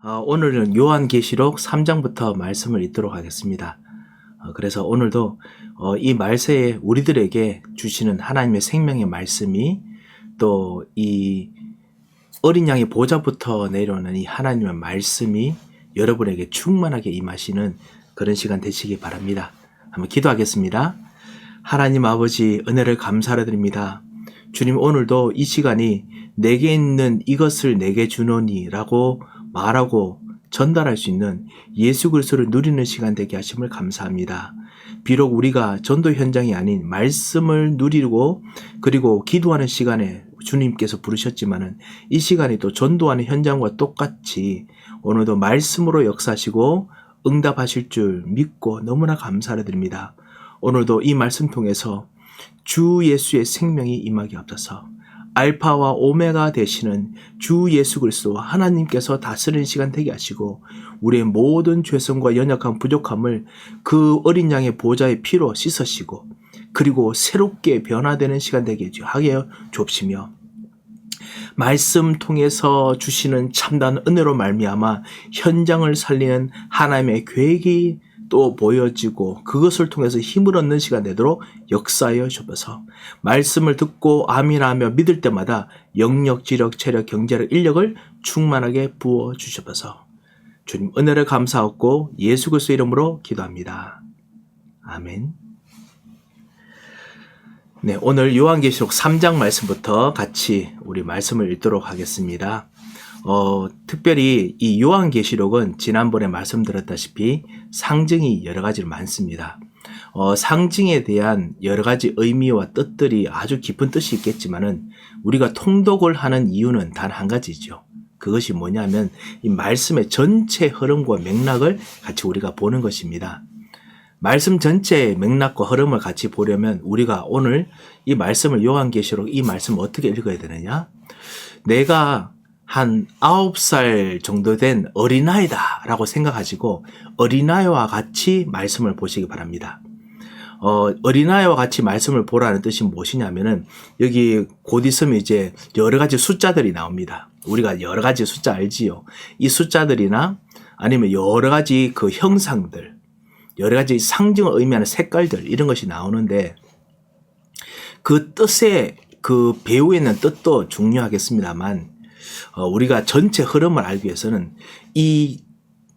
오늘은 요한계시록 3장부터 말씀을 읽도록 하겠습니다. 그래서 오늘도 이 말세에 우리들에게 주시는 하나님의 생명의 말씀이 또 이 어린 양의 보좌부터 내려오는 이 하나님의 말씀이 여러분에게 충만하게 임하시는 그런 시간 되시기 바랍니다. 한번 기도하겠습니다. 하나님 아버지, 은혜를 감사를 드립니다. 주님, 오늘도 이 시간이 내게 있는 이것을 내게 주노니 라고 말하고 전달할 수 있는 예수 그리스도를 누리는 시간 되게 하심을 감사합니다. 비록 우리가 전도 현장이 아닌 말씀을 누리고 그리고 기도하는 시간에 주님께서 부르셨지만은 이 시간이 또 전도하는 현장과 똑같이 오늘도 말씀으로 역사하시고 응답하실 줄 믿고 너무나 감사를 드립니다. 오늘도 이 말씀 통해서 주 예수의 생명이 임하게 하옵소서. 알파와 오메가 되시는 주 예수 그리스도와 하나님께서 다스리는 시간 되게 하시고 우리의 모든 죄성과 연약한 부족함을 그 어린 양의 보좌의 피로 씻으시고 그리고 새롭게 변화되는 시간 되게 하게 주옵시며 말씀 통해서 주시는 참다운 은혜로 말미암아 현장을 살리는 하나님의 계획이 또 보여지고 그것을 통해서 힘을 얻는 시간 되도록 역사하여 주옵소서. 말씀을 듣고 아멘하며 믿을 때마다 영력, 지력, 체력, 경제력, 인력을 충만하게 부어 주옵소서. 주님 은혜를 감사하고 예수 그리스도 이름으로 기도합니다. 아멘. 네, 오늘 요한계시록 3장 말씀부터 같이 우리 말씀을 읽도록 하겠습니다. 특별히 이 요한계시록은 지난번에 말씀드렸다시피 상징이 여러 가지 많습니다. 상징에 대한 여러 가지 의미와 뜻들이 아주 깊은 뜻이 있겠지만은 우리가 통독을 하는 이유는 단 한 가지죠. 그것이 뭐냐면 이 말씀의 전체 흐름과 맥락을 같이 우리가 보는 것입니다. 말씀 전체의 맥락과 흐름을 같이 보려면 우리가 오늘 이 말씀을 요한계시록 이 말씀을 어떻게 읽어야 되느냐? 내가 한 9살 정도 된 어린아이다 라고 생각하시고 어린아이와 같이 말씀을 보시기 바랍니다. 어린아이와 같이 말씀을 보라는 뜻이 무엇이냐면은 여기 곧 있으면 이제 여러 가지 숫자들이 나옵니다. 우리가 여러 가지 숫자 알지요. 이 숫자들이나 아니면 여러 가지 그 형상들, 여러 가지 상징을 의미하는 색깔들 이런 것이 나오는데 그 뜻의 그 배후에 있는 뜻도 중요하겠습니다만 우리가 전체 흐름을 알기 위해서는 이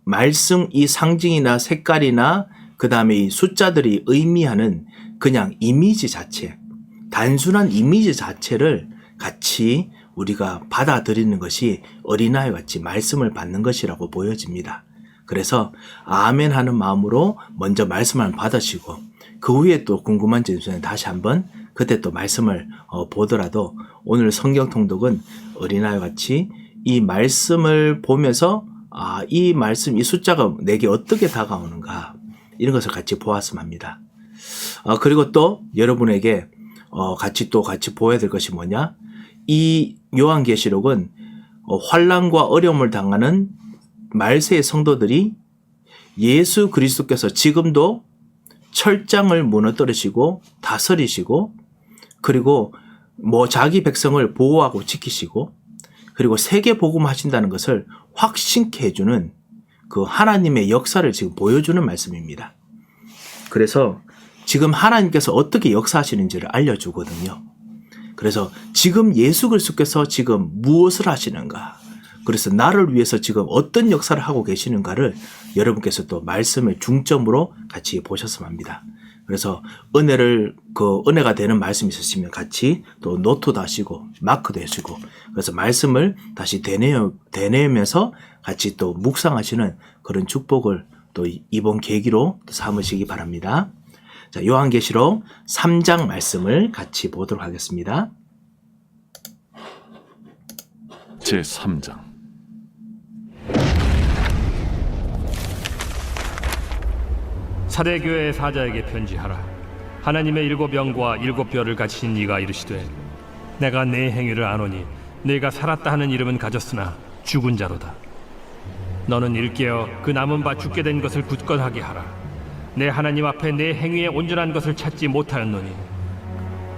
말씀, 이 상징이나 색깔이나 그 다음에 이 숫자들이 의미하는 그냥 이미지 자체, 단순한 이미지 자체를 같이 우리가 받아들이는 것이 어린아이 같이 말씀을 받는 것이라고 보여집니다. 그래서 아멘 하는 마음으로 먼저 말씀을 받으시고 그 후에 또 궁금한 점 있으면 다시 한번 그때 또 말씀을 보더라도 오늘 성경 통독은 어린아이 같이 이 말씀을 보면서 이 말씀, 이 숫자가 내게 어떻게 다가오는가 이런 것을 같이 보았으면 합니다. 그리고 또 여러분에게 같이 보아야 될 것이 뭐냐? 이 요한계시록은 환난과 어려움을 당하는 말세의 성도들이 예수 그리스도께서 지금도 철장을 무너뜨리시고 다스리시고 그리고 자기 백성을 보호하고 지키시고 그리고 세계 복음하신다는 것을 확신케 해주는 그 하나님의 역사를 지금 보여주는 말씀입니다. 그래서 지금 하나님께서 어떻게 역사하시는지를 알려주거든요. 그래서 지금 예수 그리스도께서 지금 무엇을 하시는가? 그래서 나를 위해서 지금 어떤 역사를 하고 계시는가를 여러분께서 또 말씀의 중점으로 같이 보셨으면 합니다. 그래서 은혜가 되는 말씀이 있으시면 같이 또 노트도 하시고 마크도 하시고 그래서 말씀을 다시 되뇌면서 같이 또 묵상하시는 그런 축복을 또 이번 계기로 삼으시기 바랍니다. 자, 요한계시록 3장 말씀을 같이 보도록 하겠습니다. 제3장 사대교회의 사자에게 편지하라. 하나님의 7영과 7뼈를 가지신 이가 이르시되 내가 네 행위를 아노니 네가 살았다 하는 이름은 가졌으나 죽은 자로다. 너는 일깨어 그 남은 바 죽게 된 것을 굳건하게 하라. 내 하나님 앞에 내 행위에 온전한 것을 찾지 못하였노니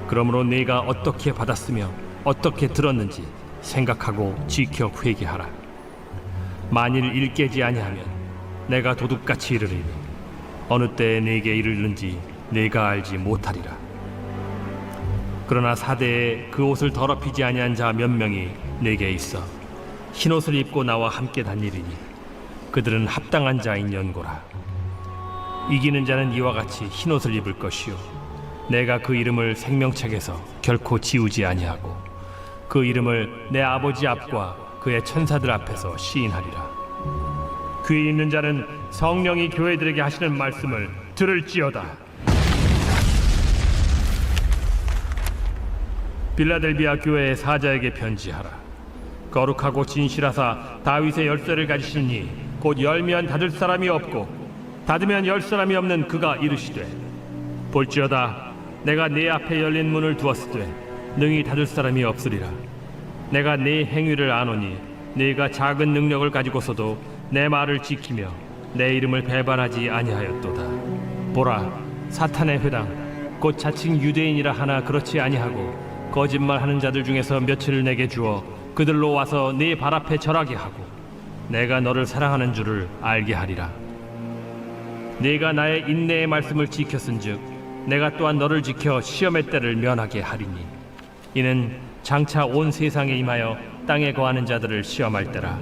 그러므로 네가 어떻게 받았으며 어떻게 들었는지 생각하고 지켜 회개하라. 만일 일 깨지 아니하면 내가 도둑같이 이르리니 어느 때에 네게 이르는지 네가 알지 못하리라. 그러나 사대에 그 옷을 더럽히지 아니한 자 몇 명이 내게 있어 흰옷을 입고 나와 함께 다니리니 그들은 합당한 자인 연고라. 이기는 자는 이와 같이 흰옷을 입을 것이요 내가 그 이름을 생명책에서 결코 지우지 아니하고 그 이름을 내 아버지 앞과 그의 천사들 앞에서 시인하리라. 귀 있는 자는 성령이 교회들에게 하시는 말씀을 들을지어다. 빌라델비아 교회의 사자에게 편지하라. 거룩하고 진실하사 다윗의 열쇠를 가지신 이 곧 열면 닫을 사람이 없고 닫으면 열 사람이 없는 그가 이르시되 볼지어다 내가 네 앞에 열린 문을 두었으되 능히 닫을 사람이 없으리라. 내가 네 행위를 아노니 네가 작은 능력을 가지고서도 내 말을 지키며 내 이름을 배반하지 아니하였도다. 보라, 사탄의 회당 곧 자칭 유대인이라 하나 그렇지 아니하고 거짓말하는 자들 중에서 며칠을 내게 주어 그들로 와서 네 발 앞에 절하게 하고 내가 너를 사랑하는 줄을 알게 하리라. 네가 나의 인내의 말씀을 지켰은즉 내가 또한 너를 지켜 시험의 때를 면하게 하리니 이는 장차 온 세상에 임하여 땅에 거하는 자들을 시험할 때라.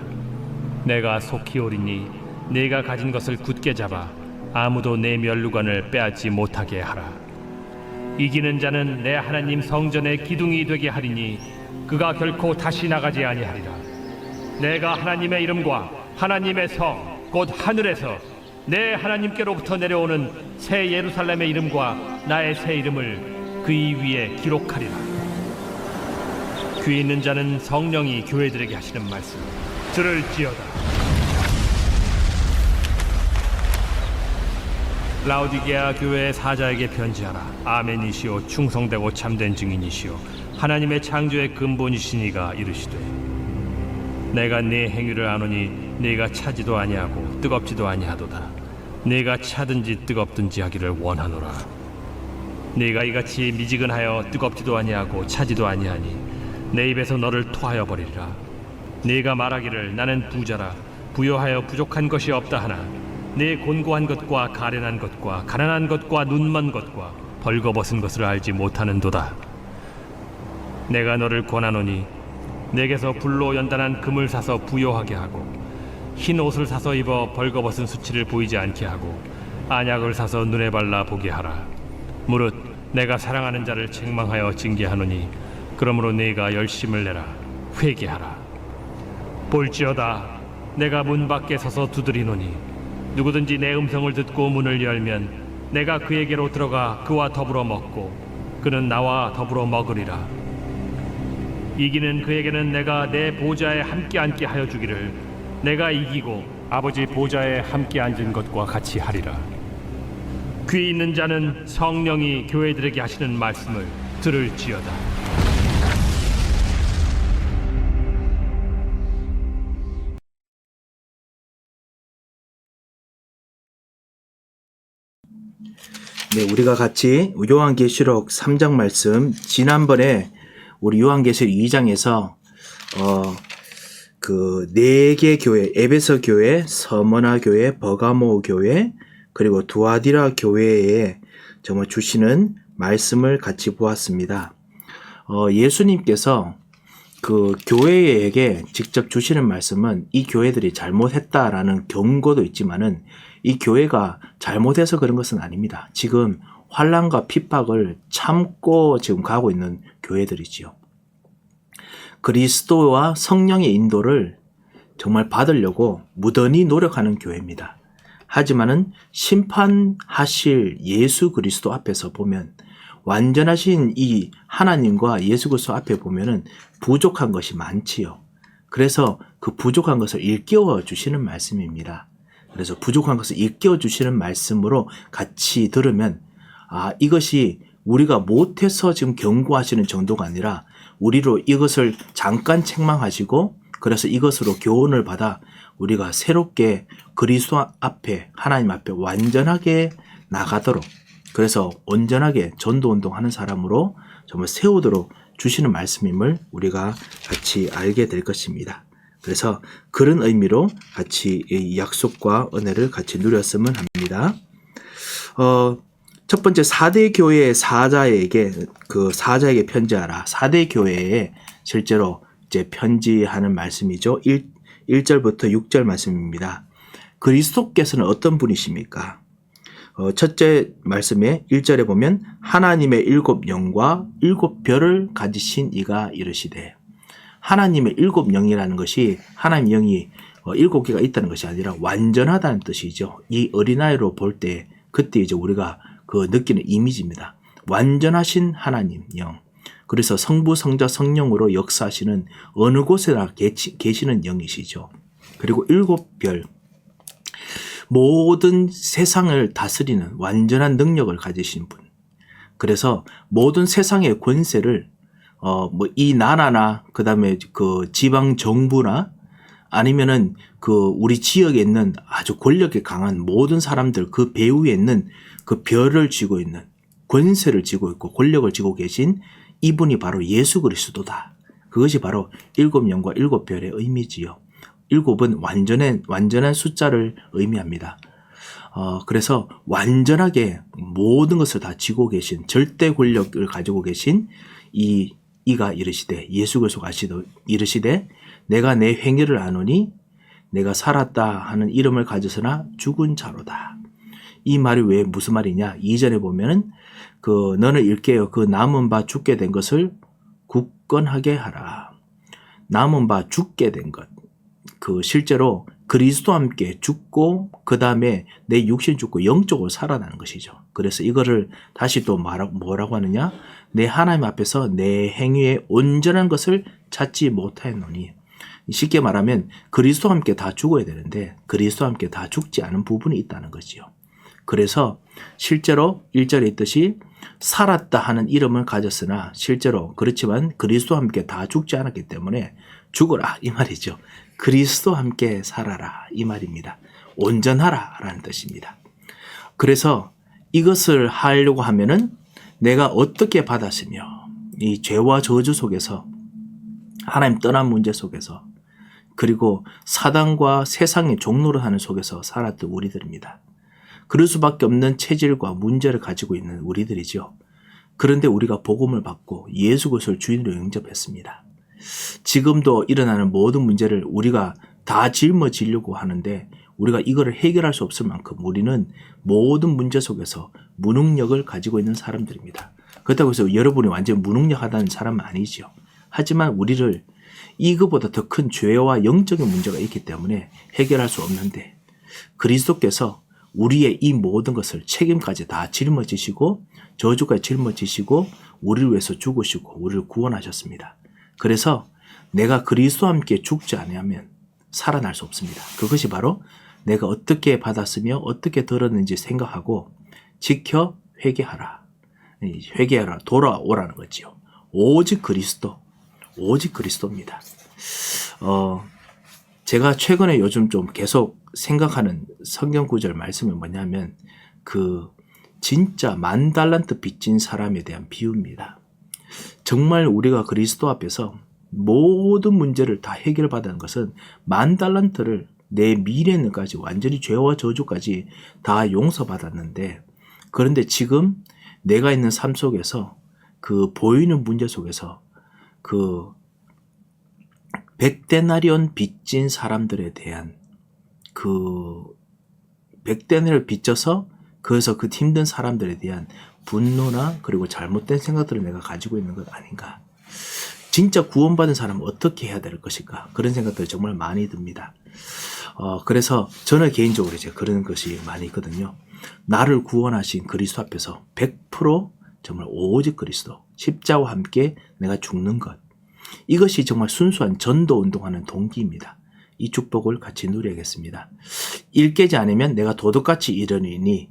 내가 속히 오리니 네가 가진 것을 굳게 잡아 아무도 내 면류관을 빼앗지 못하게 하라. 이기는 자는 내 하나님 성전의 기둥이 되게 하리니 그가 결코 다시 나가지 아니하리라. 내가 하나님의 이름과 하나님의 성 곧 하늘에서 내 하나님께로부터 내려오는 새 예루살렘의 이름과 나의 새 이름을 그이 위에 기록하리라. 귀 있는 자는 성령이 교회들에게 하시는 말씀 들을지어다. 라오디게아 교회의 사자에게 편지하라. 아멘이시오 충성되고 참된 증인이시오 하나님의 창조의 근본이시니가 이르시되 내가 네 행위를 아노니 네가 차지도 아니하고 뜨겁지도 아니하도다. 네가 차든지 뜨겁든지 하기를 원하노라. 네가 이같이 미지근하여 뜨겁지도 아니하고 차지도 아니하니 내 입에서 너를 토하여 버리리라. 네가 말하기를 나는 부자라 부요하여 부족한 것이 없다 하나 네 곤고한 것과 가련한 것과 가난한 것과 눈먼 것과 벌거벗은 것을 알지 못하는도다. 내가 너를 권하노니 내게서 불로 연단한 금을 사서 부요하게 하고 흰 옷을 사서 입어 벌거벗은 수치를 보이지 않게 하고 안약을 사서 눈에 발라 보게 하라. 무릇 내가 사랑하는 자를 책망하여 징계하노니 그러므로 네가 열심을 내라 회개하라. 볼지어다 내가 문 밖에 서서 두드리노니 누구든지 내 음성을 듣고 문을 열면 내가 그에게로 들어가 그와 더불어 먹고 그는 나와 더불어 먹으리라. 이기는 그에게는 내가 내 보좌에 함께 앉게 하여 주기를 내가 이기고 아버지 보좌에 함께 앉은 것과 같이 하리라. 귀 있는 자는 성령이 교회들에게 하시는 말씀을 들을지어다. 네, 우리가 같이 요한계시록 3장 말씀 지난번에 우리 요한계시록 2장에서 그 4개 교회, 에베소 교회, 서머나 교회, 버가모 교회, 그리고 두아디라 교회에 정말 주시는 말씀을 같이 보았습니다. 예수님께서 그 교회에게 직접 주시는 말씀은 이 교회들이 잘못했다라는 경고도 있지만은 이 교회가 잘못해서 그런 것은 아닙니다. 지금 환난과 핍박을 참고 지금 가고 있는 교회들이지요. 그리스도와 성령의 인도를 정말 받으려고 무던히 노력하는 교회입니다. 하지만은 심판하실 예수 그리스도 앞에서 보면 완전하신 이 하나님과 예수 그리스도 앞에 보면은 부족한 것이 많지요. 그래서 그 부족한 것을 일깨워 주시는 말씀입니다. 그래서 부족한 것을 일깨워 주시는 말씀으로 같이 들으면 이것이 우리가 못해서 지금 경고하시는 정도가 아니라 우리로 이것을 잠깐 책망하시고 그래서 이것으로 교훈을 받아 우리가 새롭게 그리스도 앞에 하나님 앞에 완전하게 나가도록 그래서 온전하게 전도운동하는 사람으로 정말 세우도록 주시는 말씀임을 우리가 같이 알게 될 것입니다. 그래서 그런 의미로 같이 이 약속과 은혜를 같이 누렸으면 합니다. 첫 번째 4대 교회의 사자에게 편지하라. 4대 교회에 실제로 이제 편지하는 말씀이죠. 1절부터 6절 말씀입니다. 그리스도께서는 어떤 분이십니까? 첫째 말씀에 1절에 보면 하나님의 7영과 7별을 가지신 이가 이르시되, 하나님의 7영이라는 것이 하나님 영이 7개가 있다는 것이 아니라 완전하다는 뜻이죠. 이 어린아이로 볼 때 그때 이제 우리가 그 느끼는 이미지입니다. 완전하신 하나님 영. 그래서 성부, 성자, 성령으로 역사하시는 어느 곳에나 계시는 영이시죠. 그리고 7별. 모든 세상을 다스리는 완전한 능력을 가지신 분. 그래서 모든 세상의 권세를 이 나라나 그다음에 그 지방 정부나 아니면은 그 우리 지역에 있는 아주 권력이 강한 모든 사람들 그 배후에 있는 그 별을 쥐고 있는 권세를 쥐고 있고 권력을 쥐고 계신 이분이 바로 예수 그리스도다. 그것이 바로 7영과 7별의 의미지요. 7은 완전한 숫자를 의미합니다. 그래서 완전하게 모든 것을 다 쥐고 계신 절대 권력을 가지고 계신 이가 이르시되, 예수 그리스도가 이르시되 내가 내 행위를 아노니 내가 살았다 하는 이름을 가졌으나 죽은 자로다. 이 말이 왜 무슨 말이냐? 이전에 보면은 너는 일깨어 그 남은 바 죽게 된 것을 굳건하게 하라. 남은 바 죽게 된 것. 실제로 그리스도와 함께 죽고 그 다음에 내 육신 죽고 영적으로 살아나는 것이죠. 그래서 이거를 다시 또 뭐라고 하느냐? 내 하나님 앞에서 내 행위에 온전한 것을 찾지 못하였노니, 쉽게 말하면 그리스도와 함께 다 죽어야 되는데 그리스도와 함께 다 죽지 않은 부분이 있다는 거지요. 그래서 실제로 1절에 있듯이 살았다 하는 이름을 가졌으나 실제로 그렇지만 그리스도와 함께 다 죽지 않았기 때문에 죽어라 이 말이죠. 그리스도와 함께 살아라 이 말입니다. 온전하라 라는 뜻입니다. 그래서 이것을 하려고 하면은 내가 어떻게 받았으며 이 죄와 저주 속에서 하나님 떠난 문제 속에서 그리고 사단과 세상의 종노릇하는 속에서 살았던 우리들입니다. 그럴 수밖에 없는 체질과 문제를 가지고 있는 우리들이죠. 그런데 우리가 복음을 받고 예수 그리스도를 주인으로 영접했습니다. 지금도 일어나는 모든 문제를 우리가 다 짊어지려고 하는데 우리가 이거를 해결할 수 없을 만큼 우리는 모든 문제 속에서 무능력을 가지고 있는 사람들입니다. 그렇다고 해서 여러분이 완전 무능력하다는 사람은 아니죠. 하지만 우리를 이거보다 더 큰 죄와 영적인 문제가 있기 때문에 해결할 수 없는데 그리스도께서 우리의 이 모든 것을 책임까지 다 짊어지시고 저주까지 짊어지시고 우리를 위해서 죽으시고 우리를 구원하셨습니다. 그래서 내가 그리스도와 함께 죽지 않으면 살아날 수 없습니다. 그것이 바로 내가 어떻게 받았으며 어떻게 들었는지 생각하고 지켜 회개하라. 돌아오라는 거지요. 오직 그리스도입니다. 제가 최근에 요즘 좀 계속 생각하는 성경 구절 말씀이 뭐냐면 진짜 10,000달란트 빚진 사람에 대한 비유입니다. 정말 우리가 그리스도 앞에서 모든 문제를 다 해결받은 것은 10,000달란트를 내 미래는까지 완전히 죄와 저주까지 다 용서받았는데 그런데 지금 내가 있는 삶 속에서 보이는 문제 속에서 100데나리온 빚진 사람들에 대한 100데나리온을 빚져서 그래서 힘든 사람들에 대한 분노나 그리고 잘못된 생각들을 내가 가지고 있는 것 아닌가. 진짜 구원받은 사람은 어떻게 해야 될 것일까. 그런 생각들이 정말 많이 듭니다. 그래서 저는 개인적으로 이제 그런 것이 많이 있거든요. 나를 구원하신 그리스도 앞에서 100% 정말 오직 그리스도, 십자와 함께 내가 죽는 것. 이것이 정말 순수한 전도 운동하는 동기입니다. 이 축복을 같이 누려야겠습니다. 일깨지 않으면 내가 도둑같이 이르니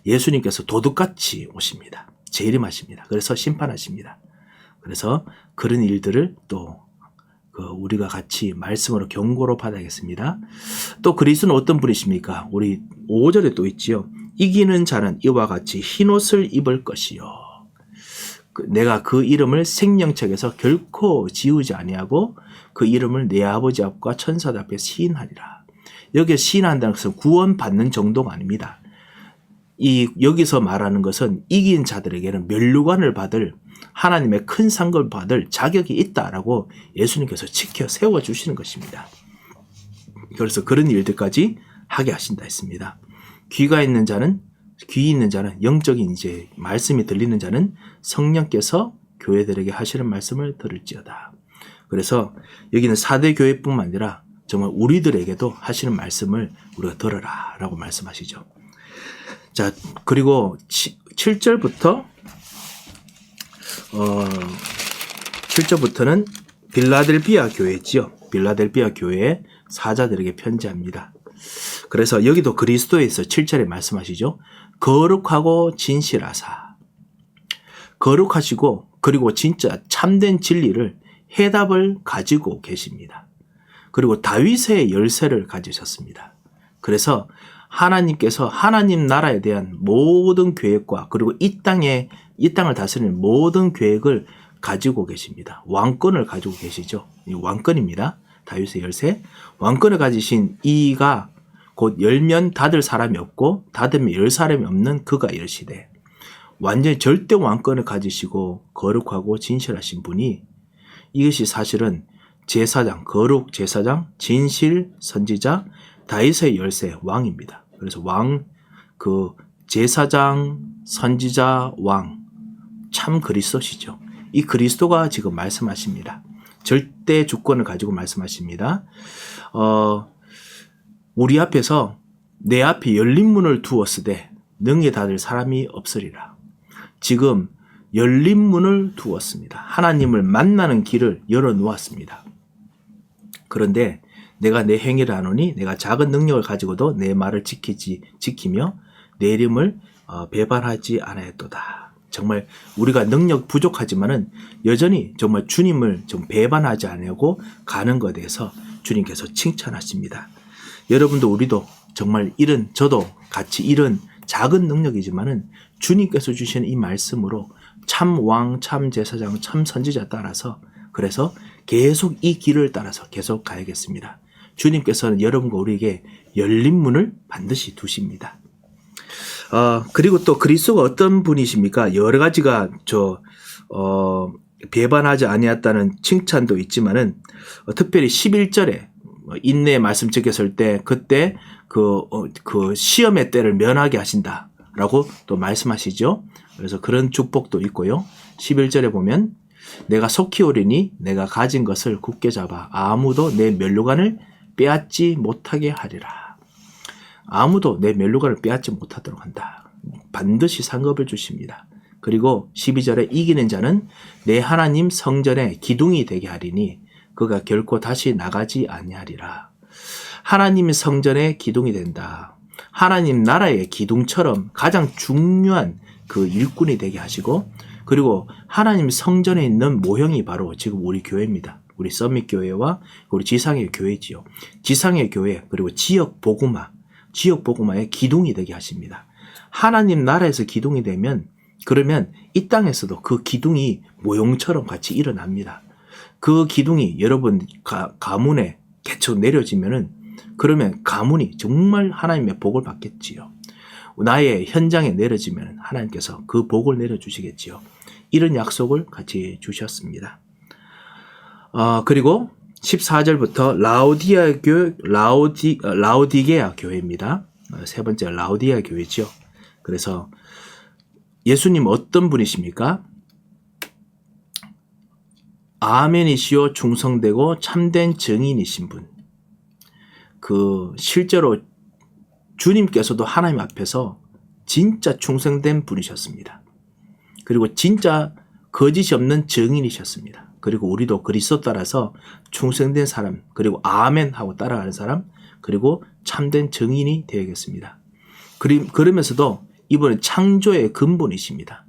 예수님께서 도둑같이 오십니다. 재림하십니다. 그래서 심판하십니다. 그래서 그런 일들을 또 우리가 같이 말씀으로 경고로 받아야겠습니다. 또 그리스도는 어떤 분이십니까? 우리 5절에 또 있지요. 이기는 자는 이와 같이 흰옷을 입을 것이요. 내가 그 이름을 생명책에서 결코 지우지 아니하고 그 이름을 내 아버지 앞과 천사들 앞에 시인하리라. 여기에 시인한다는 것은 구원받는 정도가 아닙니다. 여기서 말하는 것은 이긴 자들에게는 면류관을 받을 하나님의 큰 상급을 받을 자격이 있다라고 예수님께서 지켜 세워주시는 것입니다. 그래서 그런 일들까지 하게 하신다 했습니다. 귀 있는 자는 영적인 이제 말씀이 들리는 자는 성령께서 교회들에게 하시는 말씀을 들을지어다. 그래서 여기는 4대 교회뿐만 아니라 정말 우리들에게도 하시는 말씀을 우리가 들어라 라고 말씀하시죠. 자, 그리고 7절부터 7절부터는 빌라델비아 교회지요. 빌라델비아 교회의 사자들에게 편지합니다. 그래서 여기도 그리스도에서 7절에 말씀하시죠. 거룩하고 진실하사. 거룩하시고 그리고 진짜 참된 진리를 해답을 가지고 계십니다. 그리고 다윗의 열쇠를 가지셨습니다. 그래서 하나님께서 하나님 나라에 대한 모든 계획과 그리고 이 땅을 다스리는 모든 계획을 가지고 계십니다. 왕권을 가지고 계시죠. 이 왕권입니다. 다윗의 열쇠. 왕권을 가지신 이가 곧 열면 닫을 사람이 없고 닫으면 열 사람이 없는 그가 이르시되 완전히 절대 왕권을 가지시고 거룩하고 진실하신 분이 이것이 사실은 제사장, 거룩 제사장, 진실 선지자, 다윗의 열쇠 왕입니다. 그래서 제사장, 선지자, 왕, 참 그리스도시죠. 이 그리스도가 지금 말씀하십니다. 절대 주권을 가지고 말씀하십니다. 우리 앞에서 내 앞에 열린 문을 두었으되 능히 닫을 사람이 없으리라. 지금 열린 문을 두었습니다. 하나님을 만나는 길을 열어놓았습니다. 그런데 내가 내 행위를 하노니 내가 작은 능력을 가지고도 내 말을 지키며 내 이름을 배반하지 않았도다. 정말 우리가 능력 부족하지만은 여전히 정말 주님을 좀 배반하지 않으려고 가는 것에 대해서 주님께서 칭찬하십니다. 여러분도 우리도 정말 저도 같이 이런 작은 능력이지만은 주님께서 주시는 이 말씀으로 참 왕, 참 제사장, 참 선지자 따라서 그래서 계속 이 길을 따라서 계속 가야겠습니다. 주님께서는 여러분과 우리에게 열린 문을 반드시 두십니다. 그리고 또 그리스도가 어떤 분이십니까? 여러 가지가 배반하지 아니했다는 칭찬도 있지만은 특별히 11절에 인내의 말씀 적였을 때 그때 그 시험의 때를 면하게 하신다라고 또 말씀하시죠. 그래서 그런 축복도 있고요. 11절에 보면 내가 속히 오리니 내가 가진 것을 굳게 잡아 아무도 내 면류관을 빼앗지 못하게 하리라. 아무도 내 면류관을 빼앗지 못하도록 한다. 반드시 상급을 주십니다. 그리고 12절에 이기는 자는 내 하나님 성전의 기둥이 되게 하리니 그가 결코 다시 나가지 아니하리라. 하나님의 성전의 기둥이 된다. 하나님 나라의 기둥처럼 가장 중요한 그 일꾼이 되게 하시고 그리고 하나님 성전에 있는 모형이 바로 지금 우리 교회입니다. 우리 서밋 교회와 우리 지상의 교회지요. 지상의 교회 그리고 지역 복음화의 기둥이 되게 하십니다. 하나님 나라에서 기둥이 되면 그러면 이 땅에서도 그 기둥이 모형처럼 같이 일어납니다. 그 기둥이 여러분 가문에 개척 내려지면은 그러면 가문이 정말 하나님의 복을 받겠지요. 나의 현장에 내려지면 하나님께서 그 복을 내려주시겠지요. 이런 약속을 같이 주셨습니다. 그리고 14절부터 라오디게아 교회입니다. 세 번째 라오디게아 교회죠. 그래서 예수님 어떤 분이십니까? 아멘이시오 충성되고 참된 증인이신 분. 실제로 주님께서도 하나님 앞에서 진짜 충성된 분이셨습니다. 그리고 진짜 거짓이 없는 증인이셨습니다. 그리고 우리도 그리스도 따라서 충성된 사람, 그리고 아멘 하고 따라가는 사람, 그리고 참된 증인이 되어야겠습니다. 그러면서도 이번에 창조의 근본이십니다.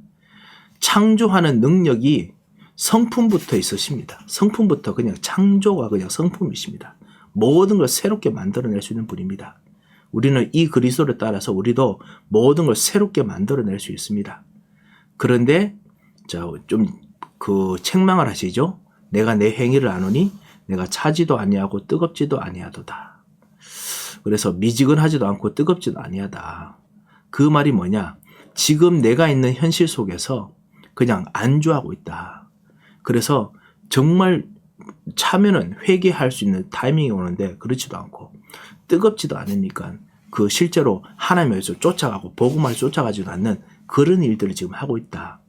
창조하는 능력이 성품부터 있으십니다. 성품부터 그냥 창조가 그냥 성품이십니다. 모든 걸 새롭게 만들어낼 수 있는 분입니다. 우리는 이 그리스도를 따라서 우리도 모든 걸 새롭게 만들어낼 수 있습니다. 그런데 자, 좀 그 책망을 하시죠. 내가 내 행위를 아노니 내가 차지도 아니하고 뜨겁지도 아니하도다. 그래서 미지근하지도 않고 뜨겁지도 아니하다. 그 말이 뭐냐? 지금 내가 있는 현실 속에서 그냥 안주하고 있다. 그래서 정말 차면은 회개할 수 있는 타이밍이 오는데 그렇지도 않고 뜨겁지도 않으니까 그 실제로 하나님에서 쫓아가고 복음을 쫓아가지도 않는 그런 일들을 지금 하고 있다.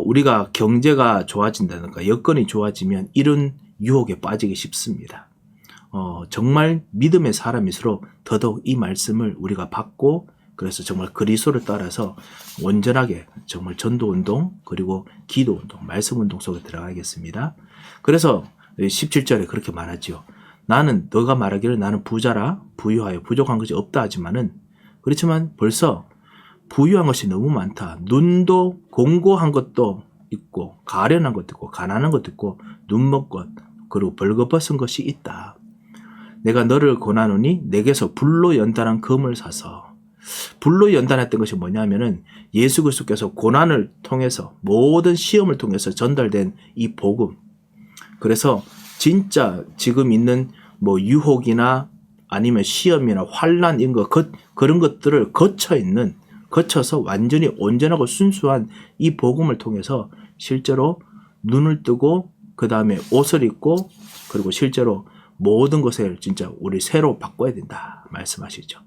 우리가 경제가 좋아진다든가 여건이 좋아지면 이런 유혹에 빠지기 쉽습니다. 정말 믿음의 사람일수록 더더욱 이 말씀을 우리가 받고 그래서 정말 그리스도를 따라서 온전하게 정말 전도운동 그리고 기도운동, 말씀운동 속에 들어가겠습니다. 그래서 17절에 그렇게 말하죠. 나는 너가 말하기를 나는 부자라 부유하여 부족한 것이 없다 하지만은 그렇지만 벌써 부유한 것이 너무 많다. 눈도 공고한 것도 있고 가련한 것도 있고 가난한 것도 있고 눈먼 것 그리고 벌거벗은 것이 있다. 내가 너를 권하노니 내게서 불로 연단한 금을 사서 불로 연단했던 것이 뭐냐면은 예수 그리스도께서 고난을 통해서 모든 시험을 통해서 전달된 이 복음. 그래서 진짜 지금 있는 뭐 유혹이나 아니면 시험이나 환란 이런 거 그런 것들을 거쳐서 완전히 온전하고 순수한 이 복음을 통해서 실제로 눈을 뜨고 그 다음에 옷을 입고 그리고 실제로 모든 것을 진짜 우리 새로 바꿔야 된다 말씀하시죠.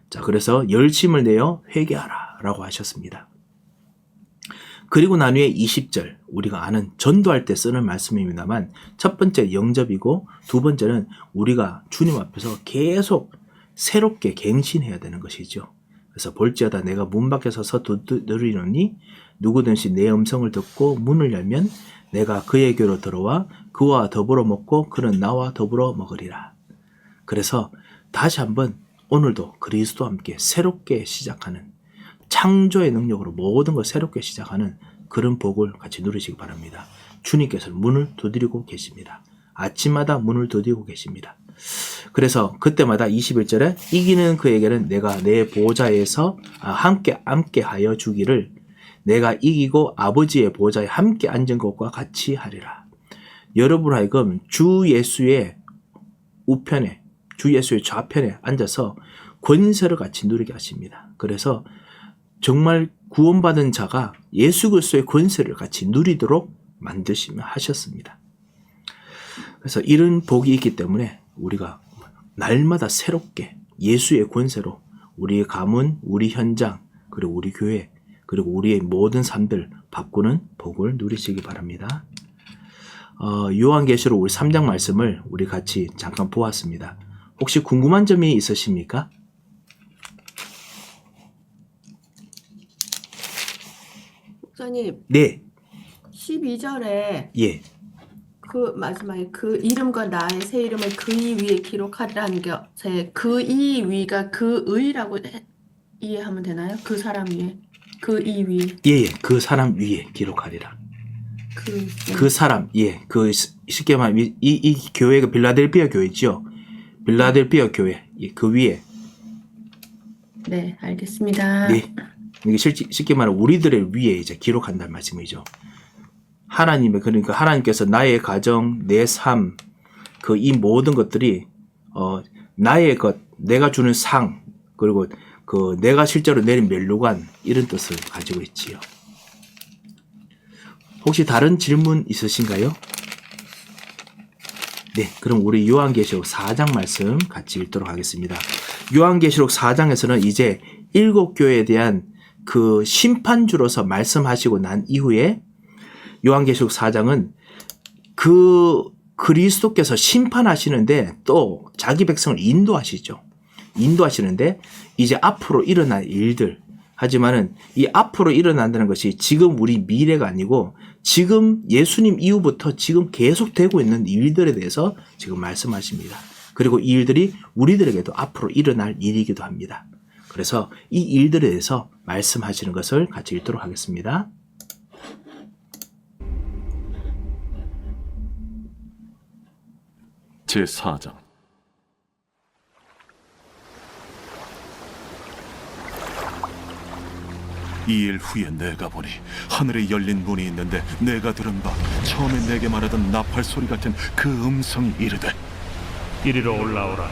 자, 그래서 열심을 내어 회개하라 라고 하셨습니다. 그리고 난 후에 20절 우리가 아는 전도할 때 쓰는 말씀입니다만 첫 번째 영접이고 두 번째는 우리가 주님 앞에서 계속 새롭게 갱신해야 되는 것이죠. 그래서 볼지어다 내가 문 밖에 서서 두드리노니 누구든지 내 음성을 듣고 문을 열면 내가 그에게로 들어와 그와 더불어 먹고 그는 나와 더불어 먹으리라. 그래서 다시 한번 오늘도 그리스도와 함께 새롭게 시작하는 창조의 능력으로 모든 걸 새롭게 시작하는 그런 복을 같이 누리시기 바랍니다. 주님께서 문을 두드리고 계십니다. 아침마다 문을 두드리고 계십니다. 그래서 그때마다 21절에 이기는 그에게는 내가 내 보좌에서 함께 하여 주기를 내가 이기고 아버지의 보좌에 함께 앉은 것과 같이 하리라. 여러분 하여금 주 예수의 우편에 주 예수의 좌편에 앉아서 권세를 같이 누리게 하십니다. 그래서 정말 구원받은 자가 예수 그리스도의 권세를 같이 누리도록 만드시며 하셨습니다. 그래서 이런 복이 있기 때문에 우리가 날마다 새롭게 예수의 권세로 우리의 가문, 우리 현장, 그리고 우리 교회, 그리고 우리의 모든 삶들 바꾸는 복을 누리시기 바랍니다. 요한계시록 우리 3장 말씀을 우리 같이 잠깐 보았습니다. 혹시 궁금한 점이 있으십니까? 목사님, 네. 12절에 예. 그 마지막에 그 이름과 나의 새 이름을 그의 위에 기록하리라는 것에 그의 위가 그의라고 이해하면 되나요? 그 사람 위에 그의 위 예. 그 사람 위에 기록하리라. 그 사람, 예. 그 쉽게 말하면 이 교회가 빌라델피아 교회죠. 빌라델피아 교회. 예. 그 위에. 네, 알겠습니다. 네. 이게 쉽게 말하면 우리들의 위에 이제 기록한다는 말씀이죠. 하나님의 그러니까 하나님께서 나의 가정, 내 삶, 그 이 모든 것들이 나의 것, 내가 주는 상, 그리고 그 내가 실제로 내린 멸류관 이런 뜻을 가지고 있지요. 혹시 다른 질문 있으신가요? 네, 그럼 우리 요한계시록 4장 말씀 같이 읽도록 하겠습니다. 요한계시록 4장에서는 이제 7교회에 대한 그 심판주로서 말씀하시고 난 이후에 요한계시록 4장은 그 그리스도께서 심판하시는데 또 자기 백성을 인도하시죠. 인도하시는데 이제 앞으로 일어날 일들, 하지만은 이 앞으로 일어난다는 것이 지금 우리 미래가 아니고 지금 예수님 이후부터 지금 계속되고 있는 일들에 대해서 지금 말씀하십니다. 그리고 이 일들이 우리들에게도 앞으로 일어날 일이기도 합니다. 그래서 이 일들에 대해서 말씀하시는 것을 같이 읽도록 하겠습니다. 제4장 이 일 후에 내가 보니 하늘에 열린 문이 있는데 내가 들은 바 처음에 내게 말하던 나팔 소리 같은 그 음성이 이르되 이리로 올라오라.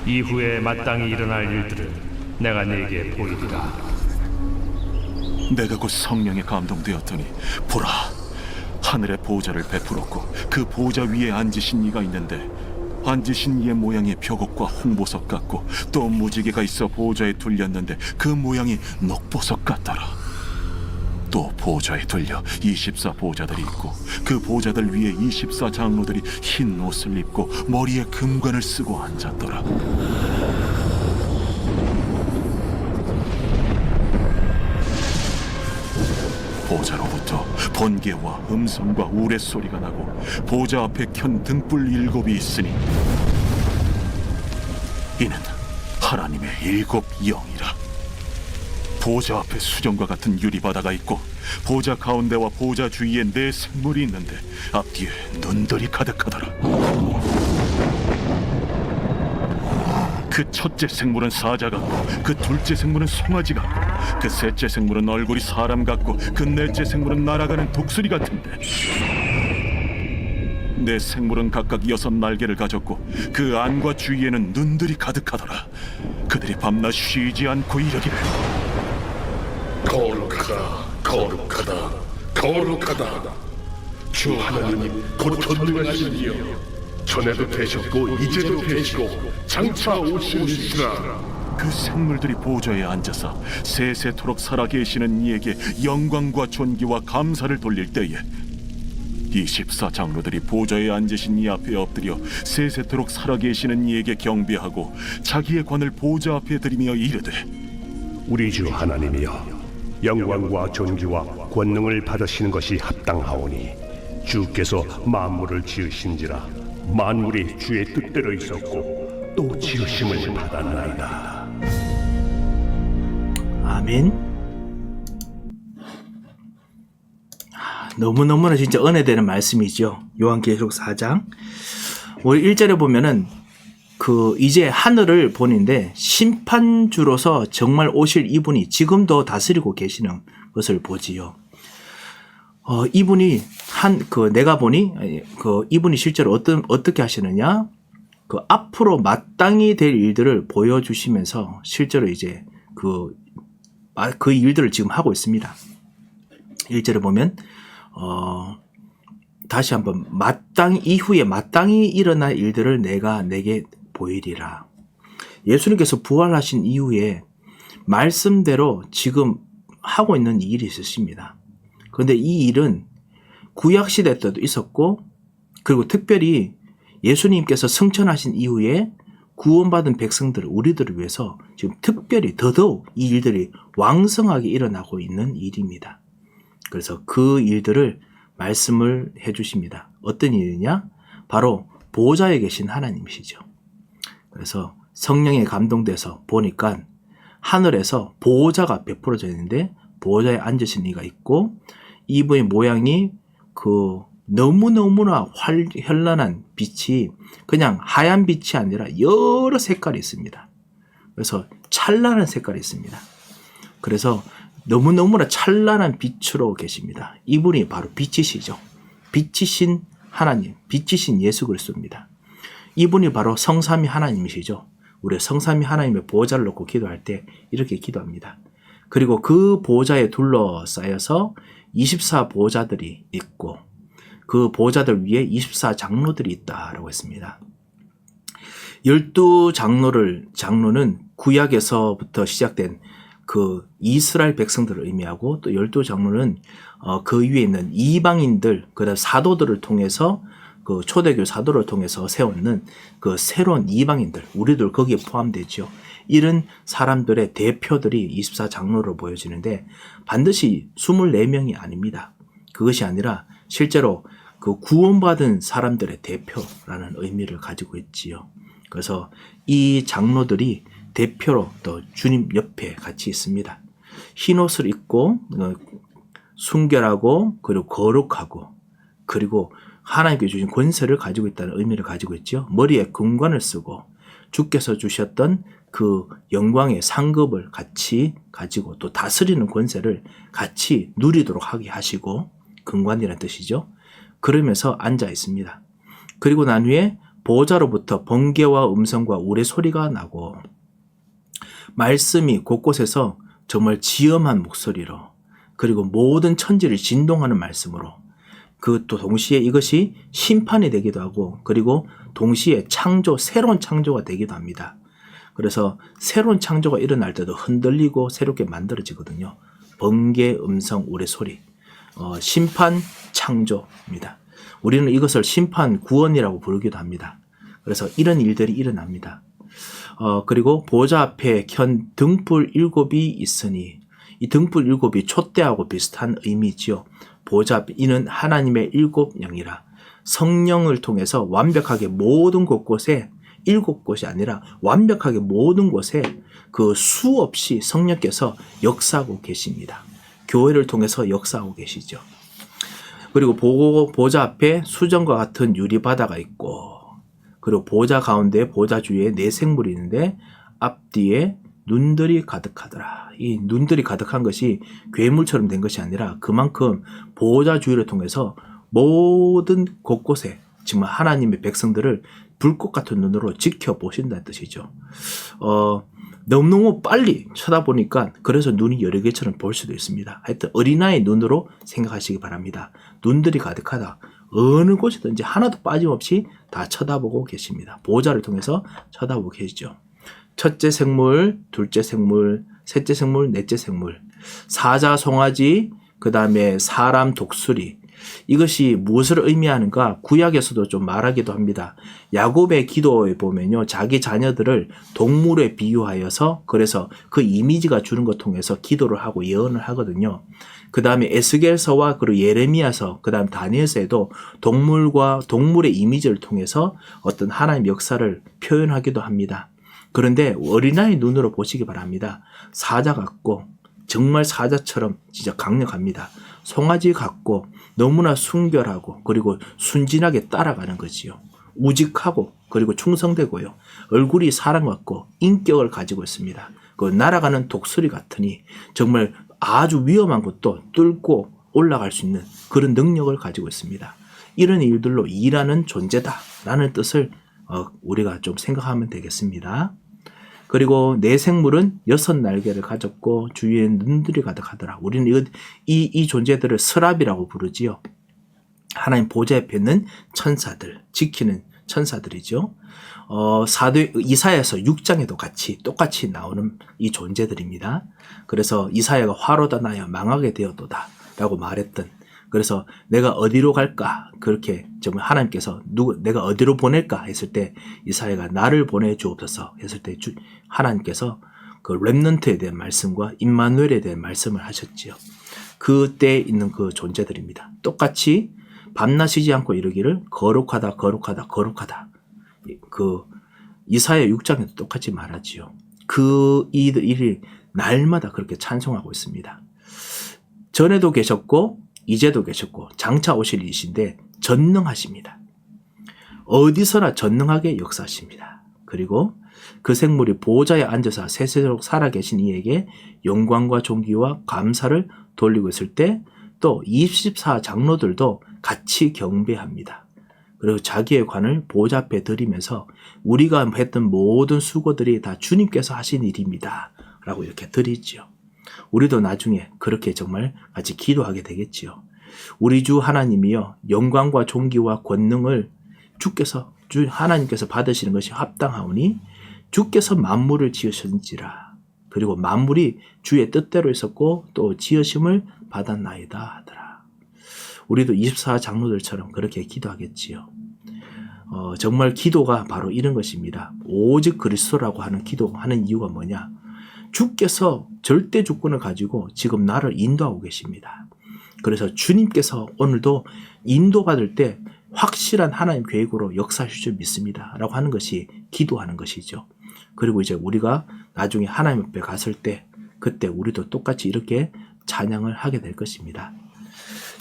이후에 마땅히 일어날 일들을 내가 네게 보이리라. 내가 곧 성령에 감동되었더니 보라, 하늘의 보좌를 베풀었고 그 보좌 위에 앉으신 이가 있는데 앉으신 이의 모양이 벽옥과 홍보석 같고 또 무지개가 있어 보좌에 둘렸는데 그 모양이 녹보석 같더라. 또 보좌에 둘려 24 보좌들이 있고 그 보좌들 위에 24 장로들이 흰 옷을 입고 머리에 금관을 쓰고 앉았더라. 보좌로부터 번개와 음성과 우레소리가 나고 보좌 앞에 켠 등불 7이 있으니 이는 하나님의 7 영이라. 보좌 앞에 수정과 같은 유리바다가 있고 보좌 가운데와 보좌 주위에 4 생물이 있는데 앞뒤에 눈들이 가득하더라. 그 첫째 생물은 사자 같고 그 둘째 생물은 송아지 같고 그 셋째 생물은 얼굴이 사람 같고 그 넷째 생물은 날아가는 독수리 같은데 4 생물은 각각 6 날개를 가졌고 그 안과 주위에는 눈들이 가득하더라. 그들이 밤낮 쉬지 않고 이르기를 거룩하다, 거룩하다, 거룩하다. 주 하나님 곧 전능하신 이여, 전에도 되셨고 이제도 되시고 장차 오시리시라. 그 생물들이 보좌에 앉아서 세세토록 살아계시는 이에게 영광과 존귀와 감사를 돌릴 때에 24 장로들이 보좌에 앉으신 이 앞에 엎드려 세세토록 살아계시는 이에게 경배하고 자기의 관을 보좌 앞에 들이며 이르되 우리 주 하나님이여, 영광과 존귀와 권능을 받으시는 것이 합당하오니 주께서 만물을 지으신지라 만물이 주의 뜻대로 있었고 또 지으심을 받았나이다. 아멘. 너무너무나 진짜 은혜되는 말씀이죠. 요한계시록 4장. 우리 1절에 보면은 이제 하늘을 보는데 심판주로서 정말 오실 이분이 지금도 다스리고 계시는 것을 보지요. 이분이 내가 보니 이분이 실제로 어떻게 하시느냐? 앞으로 마땅히 될 일들을 보여주시면서 실제로 이제 그 일들을 지금 하고 있습니다. 1절에 보면 다시 한번 이후에 마땅히 일어날 일들을 내가 내게 보이리라. 예수님께서 부활하신 이후에 말씀대로 지금 하고 있는 일이 있으십니다. 그런데 이 일은 구약시대 때도 있었고, 그리고 특별히 예수님께서 승천하신 이후에 구원받은 백성들, 우리들을 위해서 지금 특별히 더더욱 이 일들이 왕성하게 일어나고 있는 일입니다. 그래서 그 일들을 말씀을 해주십니다. 어떤 일이냐? 바로 보좌에 계신 하나님이시죠. 그래서 성령에 감동돼서 보니까 하늘에서 보좌가 베풀어져 있는데 보좌에 앉으신 이가 있고 이분의 모양이 너무너무나 현란한 빛이 그냥 하얀 빛이 아니라 여러 색깔이 있습니다. 그래서 찬란한 색깔이 있습니다. 그래서 너무너무나 찬란한 빛으로 계십니다. 이분이 바로 빛이시죠. 빛이신 하나님, 빛이신 예수 그리스도입니다. 이분이 바로 성삼위 하나님이시죠. 우리 성삼위 하나님의 보좌를 놓고 기도할 때 이렇게 기도합니다. 그리고 그 보좌에 둘러싸여서 24 보좌들이 있고 그 보좌들 위에 24 장로들이 있다라고 했습니다. 12장로는 구약에서부터 시작된 그 이스라엘 백성들을 의미하고 또 12장로는 그 위에 있는 이방인들, 그다음 사도들을 통해서 그 초대교 사도를 통해서 세우는 그 새로운 이방인들, 우리들 거기에 포함되죠. 이런 사람들의 대표들이 24 장로로 보여지는데 반드시 24명이 아닙니다. 그것이 아니라 실제로 그 구원받은 사람들의 대표라는 의미를 가지고 있지요. 그래서 이 장로들이 대표로 또 주님 옆에 같이 있습니다. 흰옷을 입고 순결하고 그리고 거룩하고 그리고 하나님께 주신 권세를 가지고 있다는 의미를 가지고 있죠. 머리에 금관을 쓰고 주께서 주셨던 그 영광의 상급을 같이 가지고 또 다스리는 권세를 같이 누리도록 하게 하시고, 근관이라는 뜻이죠. 그러면서 앉아 있습니다. 그리고 난 후에 보호자로부터 번개와 음성과 우레소리가 나고, 말씀이 곳곳에서 정말 지엄한 목소리로, 그리고 모든 천지를 진동하는 말씀으로, 그 또 동시에 이것이 심판이 되기도 하고, 그리고 동시에 창조, 새로운 창조가 되기도 합니다. 그래서 새로운 창조가 일어날 때도 흔들리고 새롭게 만들어지거든요. 번개, 음성, 우레소리, 심판, 창조입니다. 우리는 이것을 심판, 구원이라고 부르기도 합니다. 그래서 이런 일들이 일어납니다. 그리고 보좌 앞에 켠 등불 7이 있으니, 이 등불 7이 촛대하고 비슷한 의미지요. 보좌 앞에 이는 하나님의 7영이라, 성령을 통해서 완벽하게 모든 곳곳에, 7곳이 아니라 완벽하게 모든 곳에 그 수없이 성령께서 역사하고 계십니다. 교회를 통해서 역사하고 계시죠. 그리고 보좌 앞에 수정과 같은 유리바다가 있고, 그리고 보좌 가운데 보좌 주위에 4생물이 있는데 앞뒤에 눈들이 가득하더라. 이 눈들이 가득한 것이 괴물처럼 된 것이 아니라 그만큼 보좌 주위를 통해서 모든 곳곳에 정말 하나님의 백성들을 불꽃 같은 눈으로 지켜보신다는 뜻이죠. 너무너무 빨리 쳐다보니까 그래서 눈이 여러 개처럼 볼 수도 있습니다. 하여튼 어린아이 눈으로 생각하시기 바랍니다. 눈들이 가득하다. 어느 곳이든지 하나도 빠짐없이 다 쳐다보고 계십니다. 보호자를 통해서 쳐다보고 계시죠. 첫째 생물, 둘째 생물, 셋째 생물, 넷째 생물, 사자, 송아지, 그 다음에 사람, 독수리. 이것이 무엇을 의미하는가 구약에서도 좀 말하기도 합니다. 야곱의 기도에 보면요, 자기 자녀들을 동물에 비유하여서, 그래서 그 이미지가 주는 것 통해서 기도를 하고 예언을 하거든요. 그 다음에 에스겔서와 그리고 예레미야서, 그 다음 다니엘서에도 동물의 이미지를 통해서 어떤 하나님의 역사를 표현하기도 합니다. 그런데 어린아이 눈으로 보시기 바랍니다. 사자 같고, 정말 사자처럼 진짜 강력합니다. 송아지 같고 너무나 순결하고 그리고 순진하게 따라가는 거지요. 우직하고 그리고 충성되고요. 얼굴이 사람 같고 인격을 가지고 있습니다. 그 날아가는 독수리 같으니 정말 아주 위험한 것도 뚫고 올라갈 수 있는 그런 능력을 가지고 있습니다. 이런 일들로 일하는 존재다라는 뜻을 우리가 좀 생각하면 되겠습니다. 그리고 네 생물은 6날개를 가졌고 주위에 눈들이 가득하더라. 우리는 이 존재들을 서랍이라고 부르지요. 하나님 보좌 옆에 있는 천사들, 지키는 천사들이죠. 이사야서 6장에도 똑같이 나오는 이 존재들입니다. 그래서 이사야가 화로다 나여 망하게 되었도다 라고 말했던, 그래서 내가 어디로 갈까? 그렇게 정말 하나님께서 내가 어디로 보낼까? 했을 때 이사야가 나를 보내주옵소서 했을 때 하나님께서 그 렘넌트에 대한 말씀과 임마누엘에 대한 말씀을 하셨지요. 그때 있는 그 존재들입니다. 똑같이 밤낮 쉬지 않고 이르기를 거룩하다, 거룩하다, 거룩하다. 그 이사야 6장에도 똑같이 말하지요. 그 일이 날마다 그렇게 찬송하고 있습니다. 전에도 계셨고 이제도 계셨고 장차 오실 이신데 전능하십니다. 어디서나 전능하게 역사하십니다. 그리고 그 생물이 보호자에 앉아서 세세토록 살아계신 이에게 영광과 존귀와 감사를 돌리고 있을 때 또 24 장로들도 같이 경배합니다. 그리고 자기의 관을 보호자 앞에 드리면서 우리가 했던 모든 수고들이 다 주님께서 하신 일입니다 라고 이렇게 드리지요. 우리도 나중에 그렇게 정말 같이 기도하게 되겠지요. 우리 주 하나님이여 영광과 존귀와 권능을 하나님께서 받으시는 것이 합당하오니 주께서 만물을 지으셨는지라. 그리고 만물이 주의 뜻대로 있었고 또 지으심을 받았나이다 하더라. 우리도 24 장로들처럼 그렇게 기도하겠지요. 정말 기도가 바로 이런 것입니다. 오직 그리스도라고 하는 기도하는 이유가 뭐냐? 주께서 절대 주권을 가지고 지금 나를 인도하고 계십니다. 그래서 주님께서 오늘도 인도받을 때 확실한 하나님 계획으로 역사하실 줄 믿습니다 라고 하는 것이 기도하는 것이죠. 그리고 이제 우리가 나중에 하나님 앞에 갔을 때 그때 우리도 똑같이 이렇게 찬양을 하게 될 것입니다.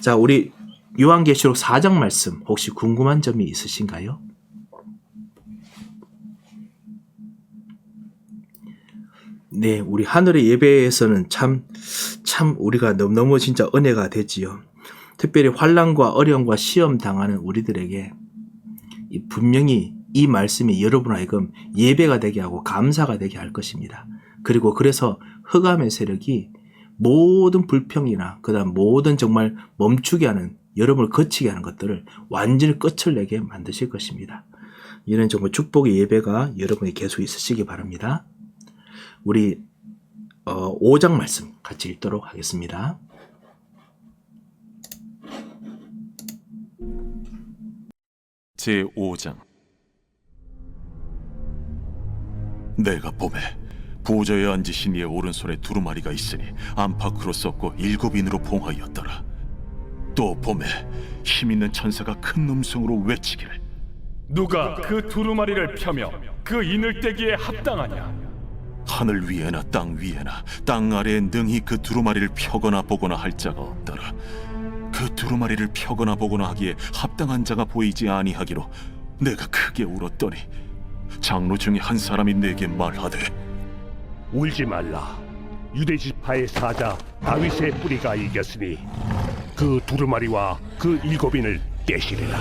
자, 우리 요한계시록 4장 말씀 혹시 궁금한 점이 있으신가요? 네, 우리 하늘의 예배에서는 참 우리가 너무너무 진짜 은혜가 되지요. 특별히 환난과 어려움과 시험 당하는 우리들에게 분명히 이 말씀이 여러분 하여금 예배가 되게 하고 감사가 되게 할 것입니다. 그리고 그래서 흑암의 세력이 모든 불평이나 그다음 모든 정말 멈추게 하는, 여러분을 거치게 하는 것들을 완전히 끝을 내게 만드실 것입니다. 이런 정말 축복의 예배가 여러분이 계속 있으시기 바랍니다. 우리 5장 말씀 같이 읽도록 하겠습니다. 제5장. 내가 보매 보좌에 앉으신 이의 오른손에 두루마리가 있으니 안팎으로 썩고 7인으로 봉하였더라. 또 보매 힘있는 천사가 큰 음성으로 외치기를, 누가 그 두루마리를 펴며 그 인을 떼기에 합당하냐? 하늘 위에나 땅 위에나 땅 아래에 능히 그 두루마리를 펴거나 보거나 할 자가 없더라. 그 두루마리를 펴거나 보거나 하기에 합당한 자가 보이지 아니하기로 내가 크게 울었더니 장로 중에 한 사람이 내게 말하되, 울지 말라. 유대 지파의 사자 다윗의 뿌리가 이겼으니 그 두루마리와 그 7인을 떼시리라.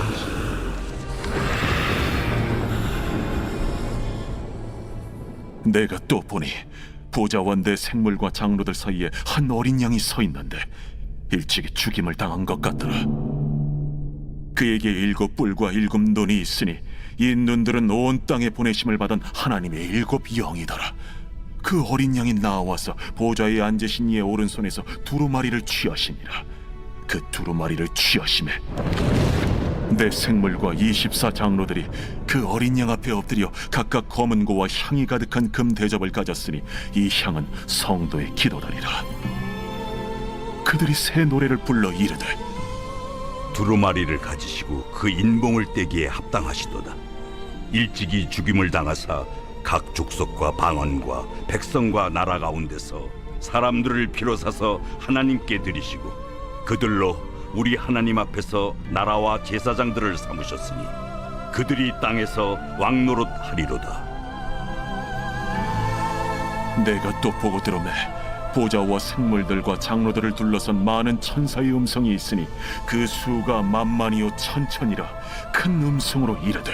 내가 또 보니 보좌와 내 생물과 장로들 사이에 한 어린 양이 서 있는데 일찍이 죽임을 당한 것 같더라. 그에게 7뿔과 7눈이 있으니 이 눈들은 온 땅에 보내심을 받은 하나님의 7영이더라. 그 어린 양이 나와서 보좌에 앉으신 이의 오른손에서 두루마리를 취하시니라. 그 두루마리를 취하심에 내 생물과 24장로들이 그 어린 양 앞에 엎드려 각각 검은 고와 향이 가득한 금 대접을 가졌으니 이 향은 성도의 기도다니라. 그들이 새 노래를 불러 이르되, 두루마리를 가지시고 그 인봉을 떼기에 합당하시도다. 일찍이 죽임을 당하사 각 족속과 방언과 백성과 나라 가운데서 사람들을 비로사서 하나님께 드리시고 그들로 우리 하나님 앞에서 나라와 제사장들을 삼으셨으니 그들이 땅에서 왕노릇 하리로다. 내가 또 보고 들으매 보좌와 생물들과 장로들을 둘러선 많은 천사의 음성이 있으니 그 수가 만만이요 천천이라 큰 음성으로 이르되,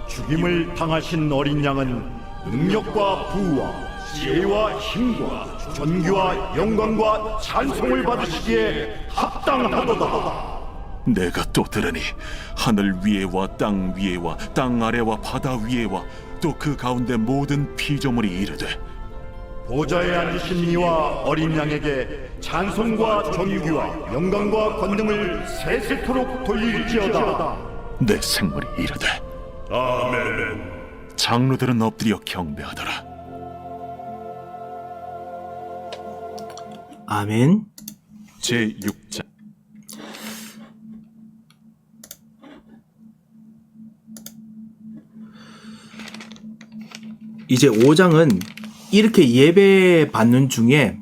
죽임을 당하신 어린 양은 능력과 부와 지혜와 힘과 존귀와 영광과 찬송을 받으시기에 합당하도다. 내가 또 들으니 하늘 위에와 땅 위에와 땅 아래와 바다 위에와 또 그 가운데 모든 피조물이 이르되, 보좌에 앉으신 이와 어린 양에게 찬송과 존귀와 영광과 권능을 세세토록 돌릴지어다. 내 생물이 이르되, 아멘. 장로들은 엎드려 경배하더라. 아멘. 제6장. 이제 5장은 이렇게 예배 받는 중에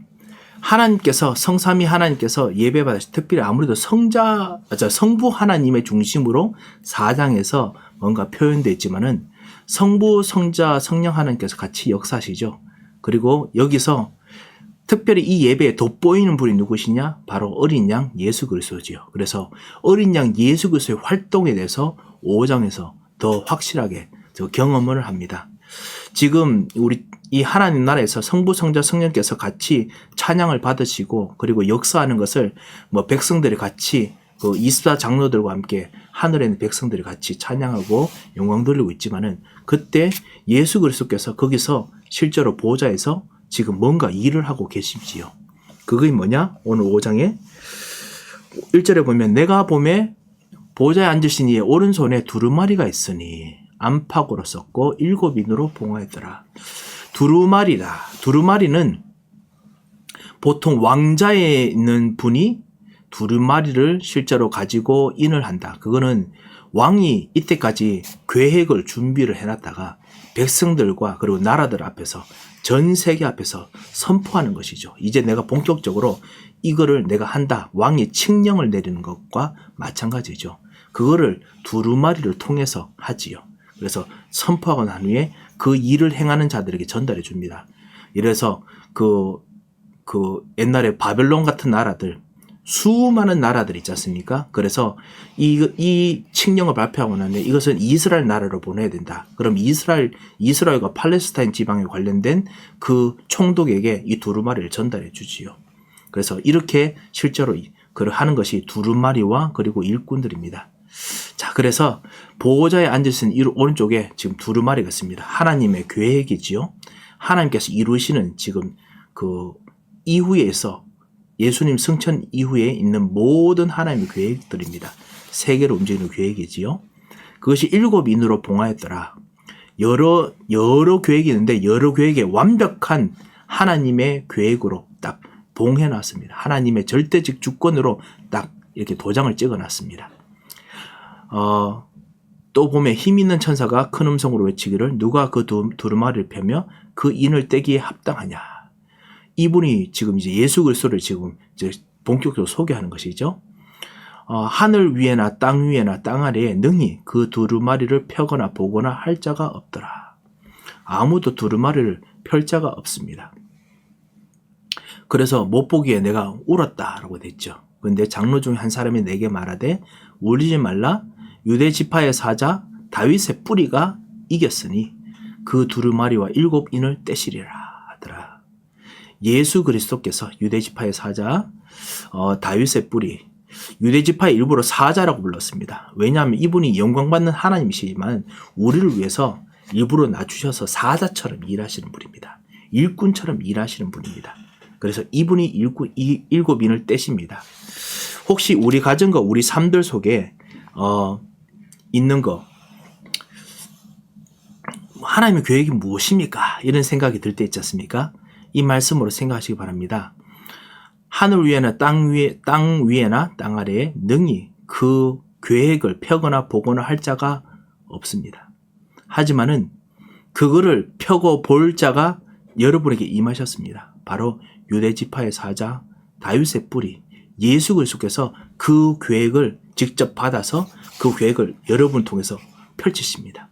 하나님께서, 성삼위 하나님께서 예배 받으시, 특별히 아무래도 성부 하나님의 중심으로 4장에서 뭔가 표현되어 있지만은 성부, 성자, 성령 하나님께서 같이 역사하시죠. 그리고 여기서 특별히 이 예배에 돋보이는 분이 누구시냐? 바로 어린 양 예수 그리스도지요. 그래서 어린 양 예수 그리스도의 활동에 대해서 5장에서 더 확실하게 경험을 합니다. 지금 우리 이 하나님 나라에서 성부, 성자, 성령께서 같이 찬양을 받으시고 그리고 역사하는 것을 백성들이 같이 그 24장로들과 함께 하늘에 있는 백성들이 같이 찬양하고 영광 돌리고 있지만은 그때 예수 그리스도께서 거기서 실제로 보좌에서 지금 뭔가 일을 하고 계시지요. 그게 뭐냐? 오늘 5장에 1절에 보면 내가 보매 보좌에 앉으신 이의 오른손에 두루마리가 있으니 안팎으로 썩고 7인으로 봉하였더라. 두루마리다. 두루마리는 보통 왕자에 있는 분이 두루마리를 실제로 가지고 인을 한다. 그거는 왕이 이때까지 계획을 준비를 해놨다가 백성들과 그리고 나라들 앞에서 전 세계 앞에서 선포하는 것이죠. 이제 내가 본격적으로 이거를 내가 한다. 왕이 칙령을 내리는 것과 마찬가지죠. 그거를 두루마리를 통해서 하지요. 그래서 선포하고 난 후에 그 일을 행하는 자들에게 전달해 줍니다. 이래서 그 옛날에 바벨론 같은 나라들, 수많은 나라들 있지 않습니까? 그래서 이 칙령을 발표하고 나면 이것은 이스라엘 나라로 보내야 된다. 그럼 이스라엘과 팔레스타인 지방에 관련된 그 총독에게 이 두루마리를 전달해 주지요. 그래서 이렇게 실제로 하는 것이 두루마리와 그리고 일꾼들입니다. 자, 그래서 보호자에 앉으신 오른쪽에 지금 두루마리가 있습니다. 하나님의 계획이지요. 하나님께서 이루시는 지금 그 이후에서 예수님 승천 이후에 있는 모든 하나님의 계획들입니다. 세계로 움직이는 계획이지요. 그것이 7인으로 봉하였더라. 여러 계획이 있는데 여러 계획에 완벽한 하나님의 계획으로 딱 봉해놨습니다. 하나님의 절대적 주권으로 딱 이렇게 도장을 찍어놨습니다. 또 보면 힘 있는 천사가 큰 음성으로 외치기를 누가 그 두루마리를 펴며 그 인을 떼기에 합당하냐. 이분이 지금 이제 예수 그리스도를 지금 이제 본격적으로 소개하는 것이죠. 하늘 위에나 땅 위에나 땅 아래에 능히 그 두루마리를 펴거나 보거나 할 자가 없더라. 아무도 두루마리를 펼 자가 없습니다. 그래서 못 보기에 내가 울었다라고 됐죠. 그런데 장로 중 한 사람이 내게 말하되 울지 말라. 유대 지파의 사자 다윗의 뿌리가 이겼으니 그 두루마리와 7인을 떼시리라 하더라. 예수 그리스도께서 유대 지파의 사자 다윗의 뿌리, 유대 지파의 일부러 사자라고 불렀습니다. 왜냐하면 이분이 영광받는 하나님이시지만 우리를 위해서 일부러 낮추셔서 사자처럼 일하시는 분입니다. 일꾼처럼 일하시는 분입니다. 그래서 이분이 7인을 떼십니다. 혹시 우리 가정과 우리 삶들 속에 있는 거, 하나님의 계획이 무엇입니까? 이런 생각이 들 때 있지 않습니까? 이 말씀으로 생각하시기 바랍니다. 하늘 위에나 땅 위에나 땅 아래에 능히 그 계획을 펴거나 보거나 할 자가 없습니다. 하지만은 그거를 펴고 볼 자가 여러분에게 임하셨습니다. 바로 유대 지파의 사자 다윗의 뿌리 예수 그리스도께서 그 계획을 직접 받아서 그 계획을 여러분 통해서 펼치십니다.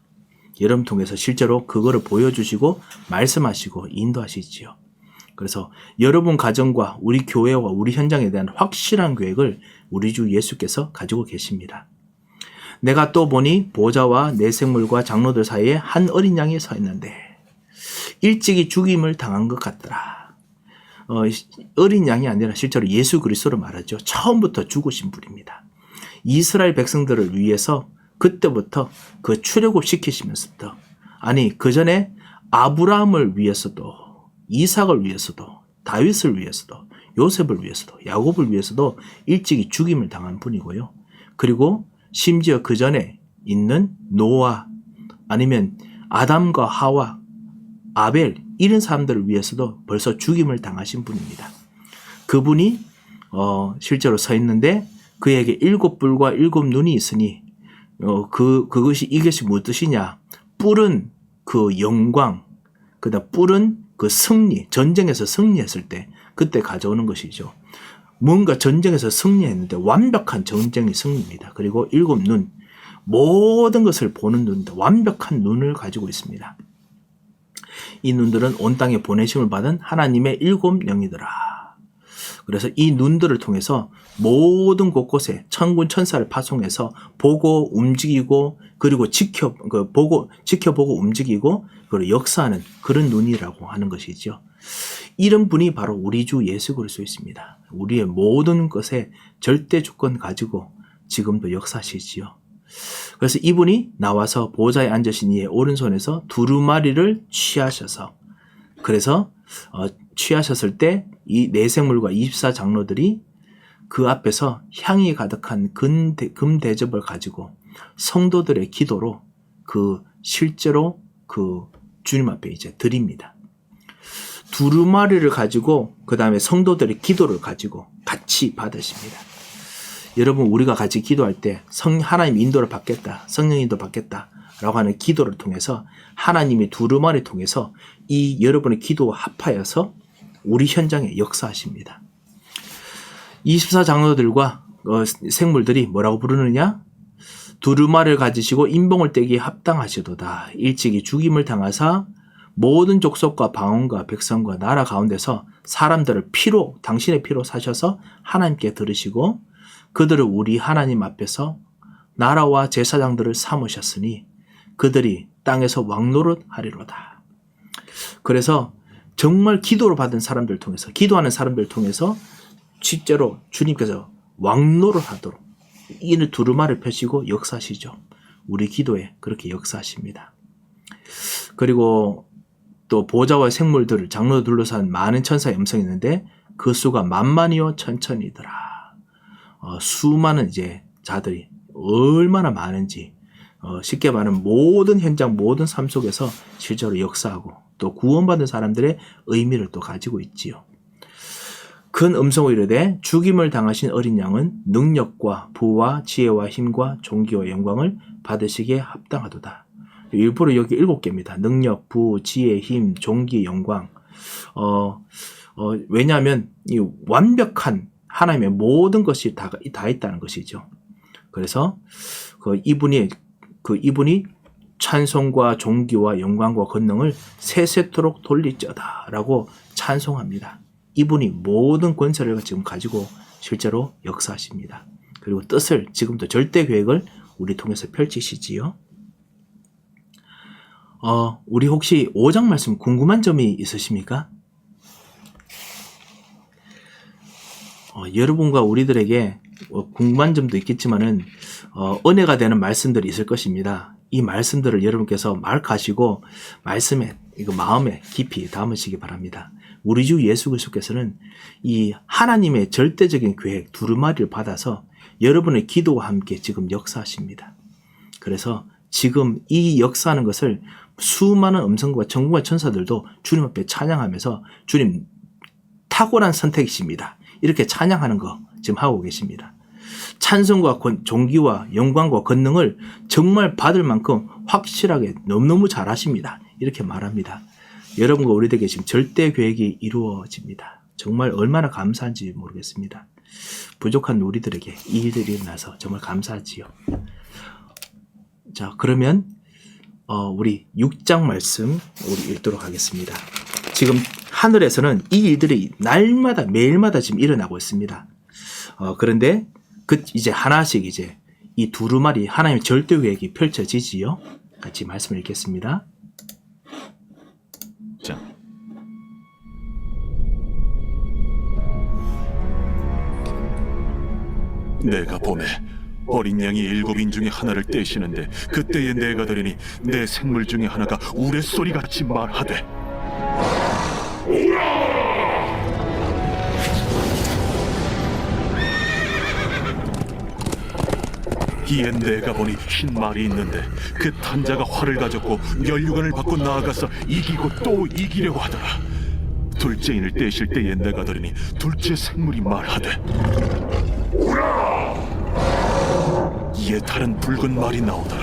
여러분 통해서 실제로 그거를 보여주시고 말씀하시고 인도하시지요. 그래서 여러분 가정과 우리 교회와 우리 현장에 대한 확실한 계획을 우리 주 예수께서 가지고 계십니다. 내가 또 보니 보좌와 내생물과 장로들 사이에 한 어린 양이 서 있는데 일찍이 죽임을 당한 것 같더라. 어린 양이 아니라 실제로 예수 그리스도를 말하죠. 처음부터 죽으신 분입니다. 이스라엘 백성들을 위해서 그때부터 그 출애굽 시키시면서부터 아니 그 전에 아브라함을 위해서도 이삭을 위해서도 다윗을 위해서도 요셉을 위해서도 야곱을 위해서도 일찍이 죽임을 당한 분이고요. 그리고 심지어 그 전에 있는 노아 아니면 아담과 하와 아벨 이런 사람들을 위해서도 벌써 죽임을 당하신 분입니다. 그분이 실제로 서 있는데 그에게 7뿔과 7눈이 있으니 그것이 이것이 무슨 뜻이냐? 뿔은 그 영광, 그다음 뿔은 그 승리, 전쟁에서 승리했을 때 그때 가져오는 것이죠. 뭔가 전쟁에서 승리했는데 완벽한 전쟁의 승리입니다. 그리고 7눈, 모든 것을 보는 눈, 완벽한 눈을 가지고 있습니다. 이 눈들은 온 땅에 보내심을 받은 하나님의 7영이더라. 그래서 이 눈들을 통해서 모든 곳곳에 천군 천사를 파송해서 보고 움직이고 그리고 지켜보고 움직이고 그리고 역사하는 그런 눈이라고 하는 것이죠. 이런 분이 바로 우리 주 예수 그리스도이십니다. 우리의 모든 것에 절대 주권 가지고 지금도 역사하시지요. 그래서 이분이 나와서 보좌에 앉으신 이의 오른손에서 두루마리를 취하셔서 그래서 취하셨을 때 이 내생물과 24장로들이 그 앞에서 향이 가득한 금 대접을 가지고 성도들의 기도로 실제로 주님 앞에 이제 드립니다. 두루마리를 가지고 그 다음에 성도들의 기도를 가지고 같이 받으십니다. 여러분 우리가 같이 기도할 때 하나님 인도를 받겠다, 성령 인도 받겠다 라고 하는 기도를 통해서 하나님의 두루마리 통해서 이 여러분의 기도와 합하여서 우리 현장에 역사하십니다. 24장로들과 생물들이 뭐라고 부르느냐? 두루마리를 가지시고 인봉을 떼기에 합당하시도다. 일찍이 죽임을 당하사 모든 족속과 방언과 백성과 나라 가운데서 사람들을 피로 당신의 피로 사셔서 하나님께 들으시고 그들을 우리 하나님 앞에서 나라와 제사장들을 삼으셨으니 그들이 땅에서 왕노릇 하리로다. 그래서 정말 기도로 받은 사람들 통해서 기도하는 사람들 통해서 실제로 주님께서 왕노를 하도록 이는 두루마리를 펴시고 역사하시죠. 우리 기도에 그렇게 역사하십니다. 그리고 또 보좌와 생물들을 장로로 둘러싼 많은 천사의 음성이 있는데 그 수가 만만이요 천천이더라. 수많은 이제 자들이 얼마나 많은지 쉽게 말하면 모든 현장 모든 삶 속에서 실제로 역사하고 또 구원받은 사람들의 의미를 또 가지고 있지요. 큰 음성으로 이르되 죽임을 당하신 어린 양은 능력과 부와 지혜와 힘과 존귀와 영광을 받으시기에 합당하도다. 일부러 여기 7개입니다. 능력, 부, 지혜, 힘, 존귀, 영광. 왜냐하면 이 완벽한 하나님의 모든 것이 다 있다는 것이죠. 그래서 이분이 찬송과 존귀와 영광과 권능을 세세토록 돌릴지어다라고 찬송합니다. 이분이 모든 권세를 지금 가지고 실제로 역사하십니다. 그리고 뜻을 지금도 절대 계획을 우리 통해서 펼치시지요. 우리 혹시 5장 말씀 궁금한 점이 있으십니까? 여러분과 우리들에게 궁금한 점도 있겠지만은 은혜가 되는 말씀들이 있을 것입니다. 이 말씀들을 여러분께서 말하시고 말씀에 이거 마음에 깊이 담으시기 바랍니다. 우리 주 예수 그리스도께서는 이 하나님의 절대적인 계획 두루마리를 받아서 여러분의 기도와 함께 지금 역사하십니다. 그래서 지금 이 역사하는 것을 수많은 음성과 천군과 천사들도 주님 앞에 찬양하면서 주님 탁월한 선택이십니다. 이렇게 찬양하는 거 지금 하고 계십니다. 찬송과 존귀와 영광과 권능을 정말 받을 만큼 확실하게 너무너무 잘하십니다. 이렇게 말합니다. 여러분과 우리에게 지금 절대 계획이 이루어집니다. 정말 얼마나 감사한지 모르겠습니다. 부족한 우리들에게 이 일들이 일어나서 정말 감사하지요. 자, 그러면 우리 6장 말씀 우리 읽도록 하겠습니다. 지금 하늘에서는 이 일들이 날마다 매일마다 지금 일어나고 있습니다. 그런데 이제 하나씩 이제 이 두루마리 하나님의 절대 계획이 펼쳐지지요. 같이 말씀을 읽겠습니다. 자, 내가 보매 어린 양이 7인 중에 하나를 떼시는데 그때에 내가 들으니 내 생물 중에 하나가 우레소리같이 말하되 이에 내가 보니 흰 말이 있는데 그 탄자가 활을 가졌고 면류관을 받고 나아가서 이기고 또 이기려고 하더라. 둘째 인을 떼실 때에 내가 들으니 둘째 생물이 말하되 이에 다른 붉은 말이 나오더라.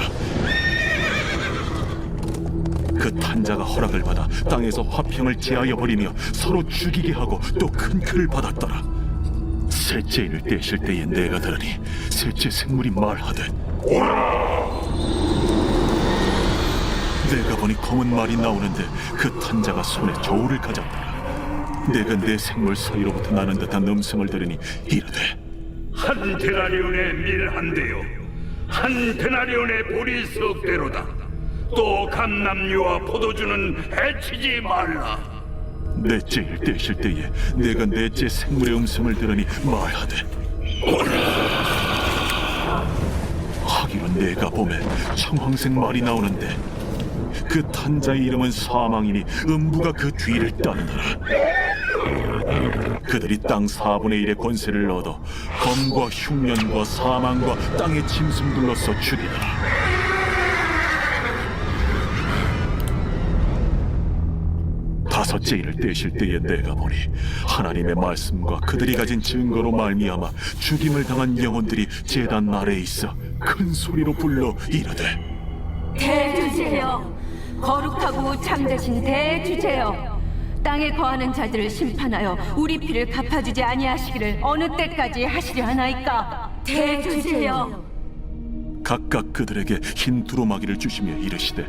그 탄자가 허락을 받아 땅에서 화평을 제하여 버리며 서로 죽이게 하고 또 큰 표를 받았더라. 셋째 인을 떼실 때에 내가 들으니 셋째 생물이 말하되 내가 보니 검은 말이 나오는데 그 탄자가 손에 저울을 가졌더라. 내가 내 생물 사이로부터 나는 듯한 음성을 들으니 이르되 한 데나리온의 밀 한 대요, 한 데나리온의 보리 석 대로다. 또 감람류와 포도주는 해치지 말라. 넷째 일 떼실 때에 내가 넷째 생물의 음성을 들으니 말하되 하기로 내가 보매 청황색 말이 나오는데 그 탄자의 이름은 사망이니 음부가 그 뒤를 따르더라. 그들이 땅 4분의 1의 권세를 얻어 검과 흉년과 사망과 땅의 짐승 둘러서 죽이더라. 다섯째 인을 떼실 때에 내가 보니 하나님의 말씀과 그들이 가진 증거로 말미암아 죽임을 당한 영혼들이 제단 아래에 있어 큰 소리로 불러 이르되 대주제여, 거룩하고 참되신 대주제여, 땅에 거하는 자들을 심판하여 우리 피를 갚아주지 아니하시기를 어느 때까지 하시려 하나이까. 대주제여. 각각 그들에게 흰 두루마기를 주시며 이르시되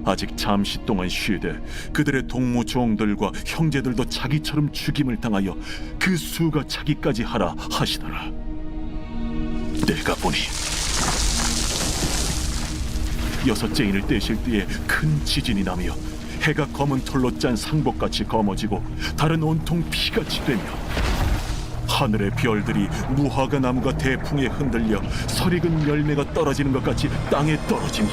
아직 잠시 동안 쉬되 그들의 동무 종들과 형제들도 자기처럼 죽임을 당하여 그 수가 차기까지 하라 하시더라. 내가 보니 여섯째 인을 떼실 때에 큰 지진이 나며 해가 검은 털로 짠 상복같이 검어지고 달은 온통 피같이 되며 하늘의 별들이 무화과 나무가 대풍에 흔들려 설익은 열매가 떨어지는 것 같이 땅에 떨어지며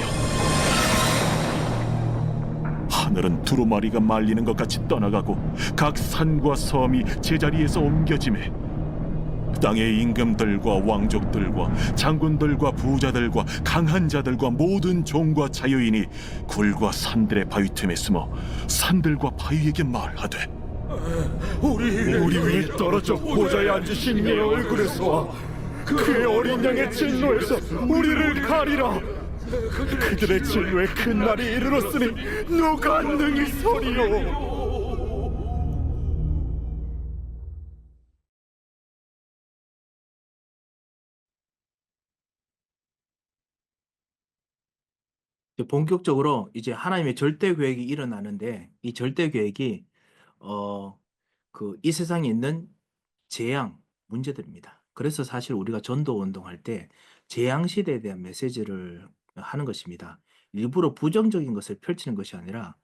하늘은 두루마리가 말리는 것 같이 떠나가고 각 산과 섬이 제자리에서 옮겨지매 땅의 임금들과 왕족들과 장군들과 부자들과 강한 자들과 모든 종과 자유인이 굴과 산들의 바위 틈에 숨어 산들과 바위에게 말하되 우리 위에 떨어져 보좌에 앉으신 이의 얼굴에서와 그의 어린 양의 진노에서 우리를 가리라. 그들의 진노의 큰 날이 이르렀으니 누가 능히 서리요. 이제 본격적으로 이제 하나님의 절대 계획이 일어나는데 이 절대 계획이 이 세상에 있는 재앙 문제들입니다. 그래서 사실 우리가 전도 운동할 때 재앙 시대에 대한 메시지를 하는 것입니다. 일부러 부정적인 것을 펼치는 것이 아니라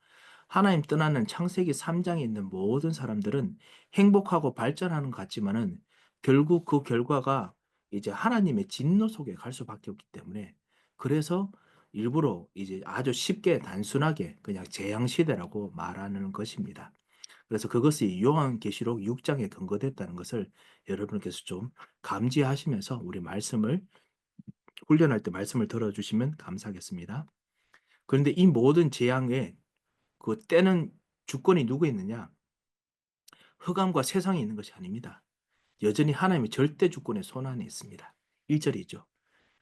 하나님 떠나는 창세기 3장에 있는 모든 사람들은 행복하고 발전하는 것 같지만은 결국 그 결과가 이제 하나님의 진노 속에 갈 수밖에 없기 때문에 그래서 일부러 이제 아주 쉽게 단순하게 그냥 재앙 시대라고 말하는 것입니다. 그래서 그것이 요한계시록 6장에 근거됐다는 것을 여러분께서 좀 감지하시면서 우리 말씀을 훈련할 때 말씀을 들어주시면 감사하겠습니다. 그런데 이 모든 재앙에 그 때는 주권이 누구 있느냐? 흑암과 세상에 있는 것이 아닙니다. 여전히 하나님의 절대 주권의 손안에 있습니다. 1절이죠.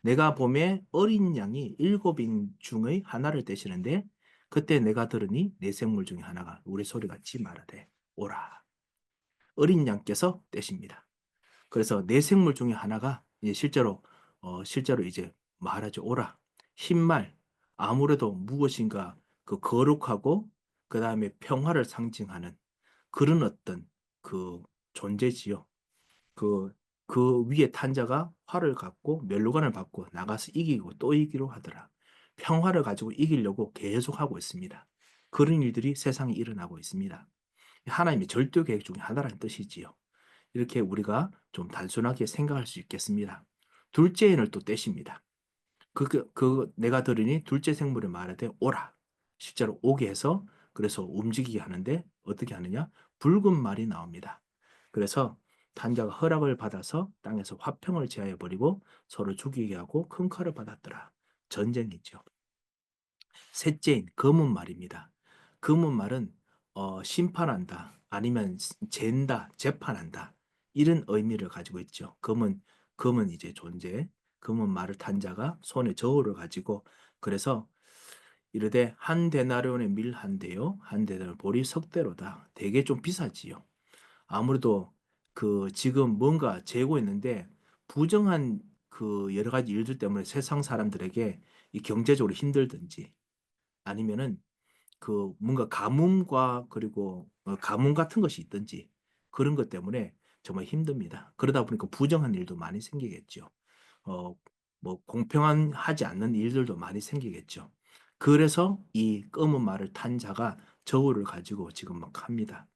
내가 봄에 어린 양이 7인 중의 하나를 떼시는데 그때 내가 들으니 내 생물 중에 하나가 우리 소리 같이 말하되 오라. 어린 양께서 떼십니다. 그래서 내 생물 중에 하나가 이제 실제로 이제 말하죠. 오라. 흰말 아무래도 무엇인가 그 거룩하고 그 다음에 평화를 상징하는 그런 어떤 그 존재지요. 그 위에 탄 자가 활을 갖고 멸루관을 받고 나가서 이기고 또 이기로 하더라. 평화를 가지고 이기려고 계속 하고 있습니다. 그런 일들이 세상에 일어나고 있습니다. 하나님의 절대 계획 중에 하나라는 뜻이지요. 이렇게 우리가 좀 단순하게 생각할 수 있겠습니다. 둘째 인을 또 떼십니다. 내가 들으니 둘째 생물을 말하되 오라. 실제로 오게 해서 그래서 움직이게 하는데 어떻게 하느냐? 붉은 말이 나옵니다. 그래서 단자가 허락을 받아서 땅에서 화평을 제하여 버리고 서로 죽이게 하고 큰 칼을 받았더라. 전쟁이죠. 셋째인 검은 말입니다. 검은 말은 심판한다 아니면 잰다 재판한다 이런 의미를 가지고 있죠. 검은 이제 존재 검은 말을 탄 자가 손에 저울을 가지고 그래서 이르되 한 데나리온의 밀 한 대요 한 데나리온 보리 석대로다. 되게 좀 비싸지요. 아무래도 그 지금 뭔가 재고 있는데 부정한 그 여러 가지 일들 때문에 세상 사람들에게 이 경제적으로 힘들든지 아니면은 그 뭔가 가뭄과 그리고 가뭄 같은 것이 있든지 그런 것 때문에 정말 힘듭니다. 그러다 보니까 부정한 일도 많이 생기겠죠. 뭐 공평하지 않는 일들도 많이 생기겠죠. 그래서 이 검은 말을 탄 자가 저울을 가지고 지금 막 합니다.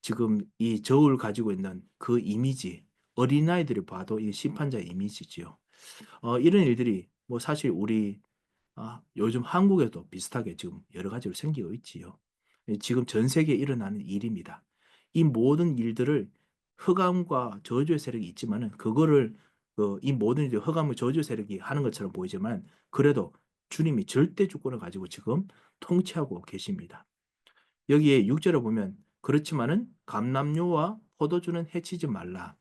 지금 이 저울 가지고 있는 그 이미지 어린아이들이 봐도 이 심판자의 이미지지요. 이런 일들이 뭐 사실 우리 요즘 한국에도 비슷하게 지금 여러 가지로 생기고 있지요. 지금 전 세계에 일어나는 일입니다. 이 모든 일들을 흑암과 저주의 세력이 있지만은 그거를 이 모든 일들 흑암과 저주의 세력이 하는 것처럼 보이지만 그래도 주님이 절대 주권을 가지고 지금 통치하고 계십니다. 여기에 6절에 보면 그렇지만은 감람류와 포도주는 해치지 말라.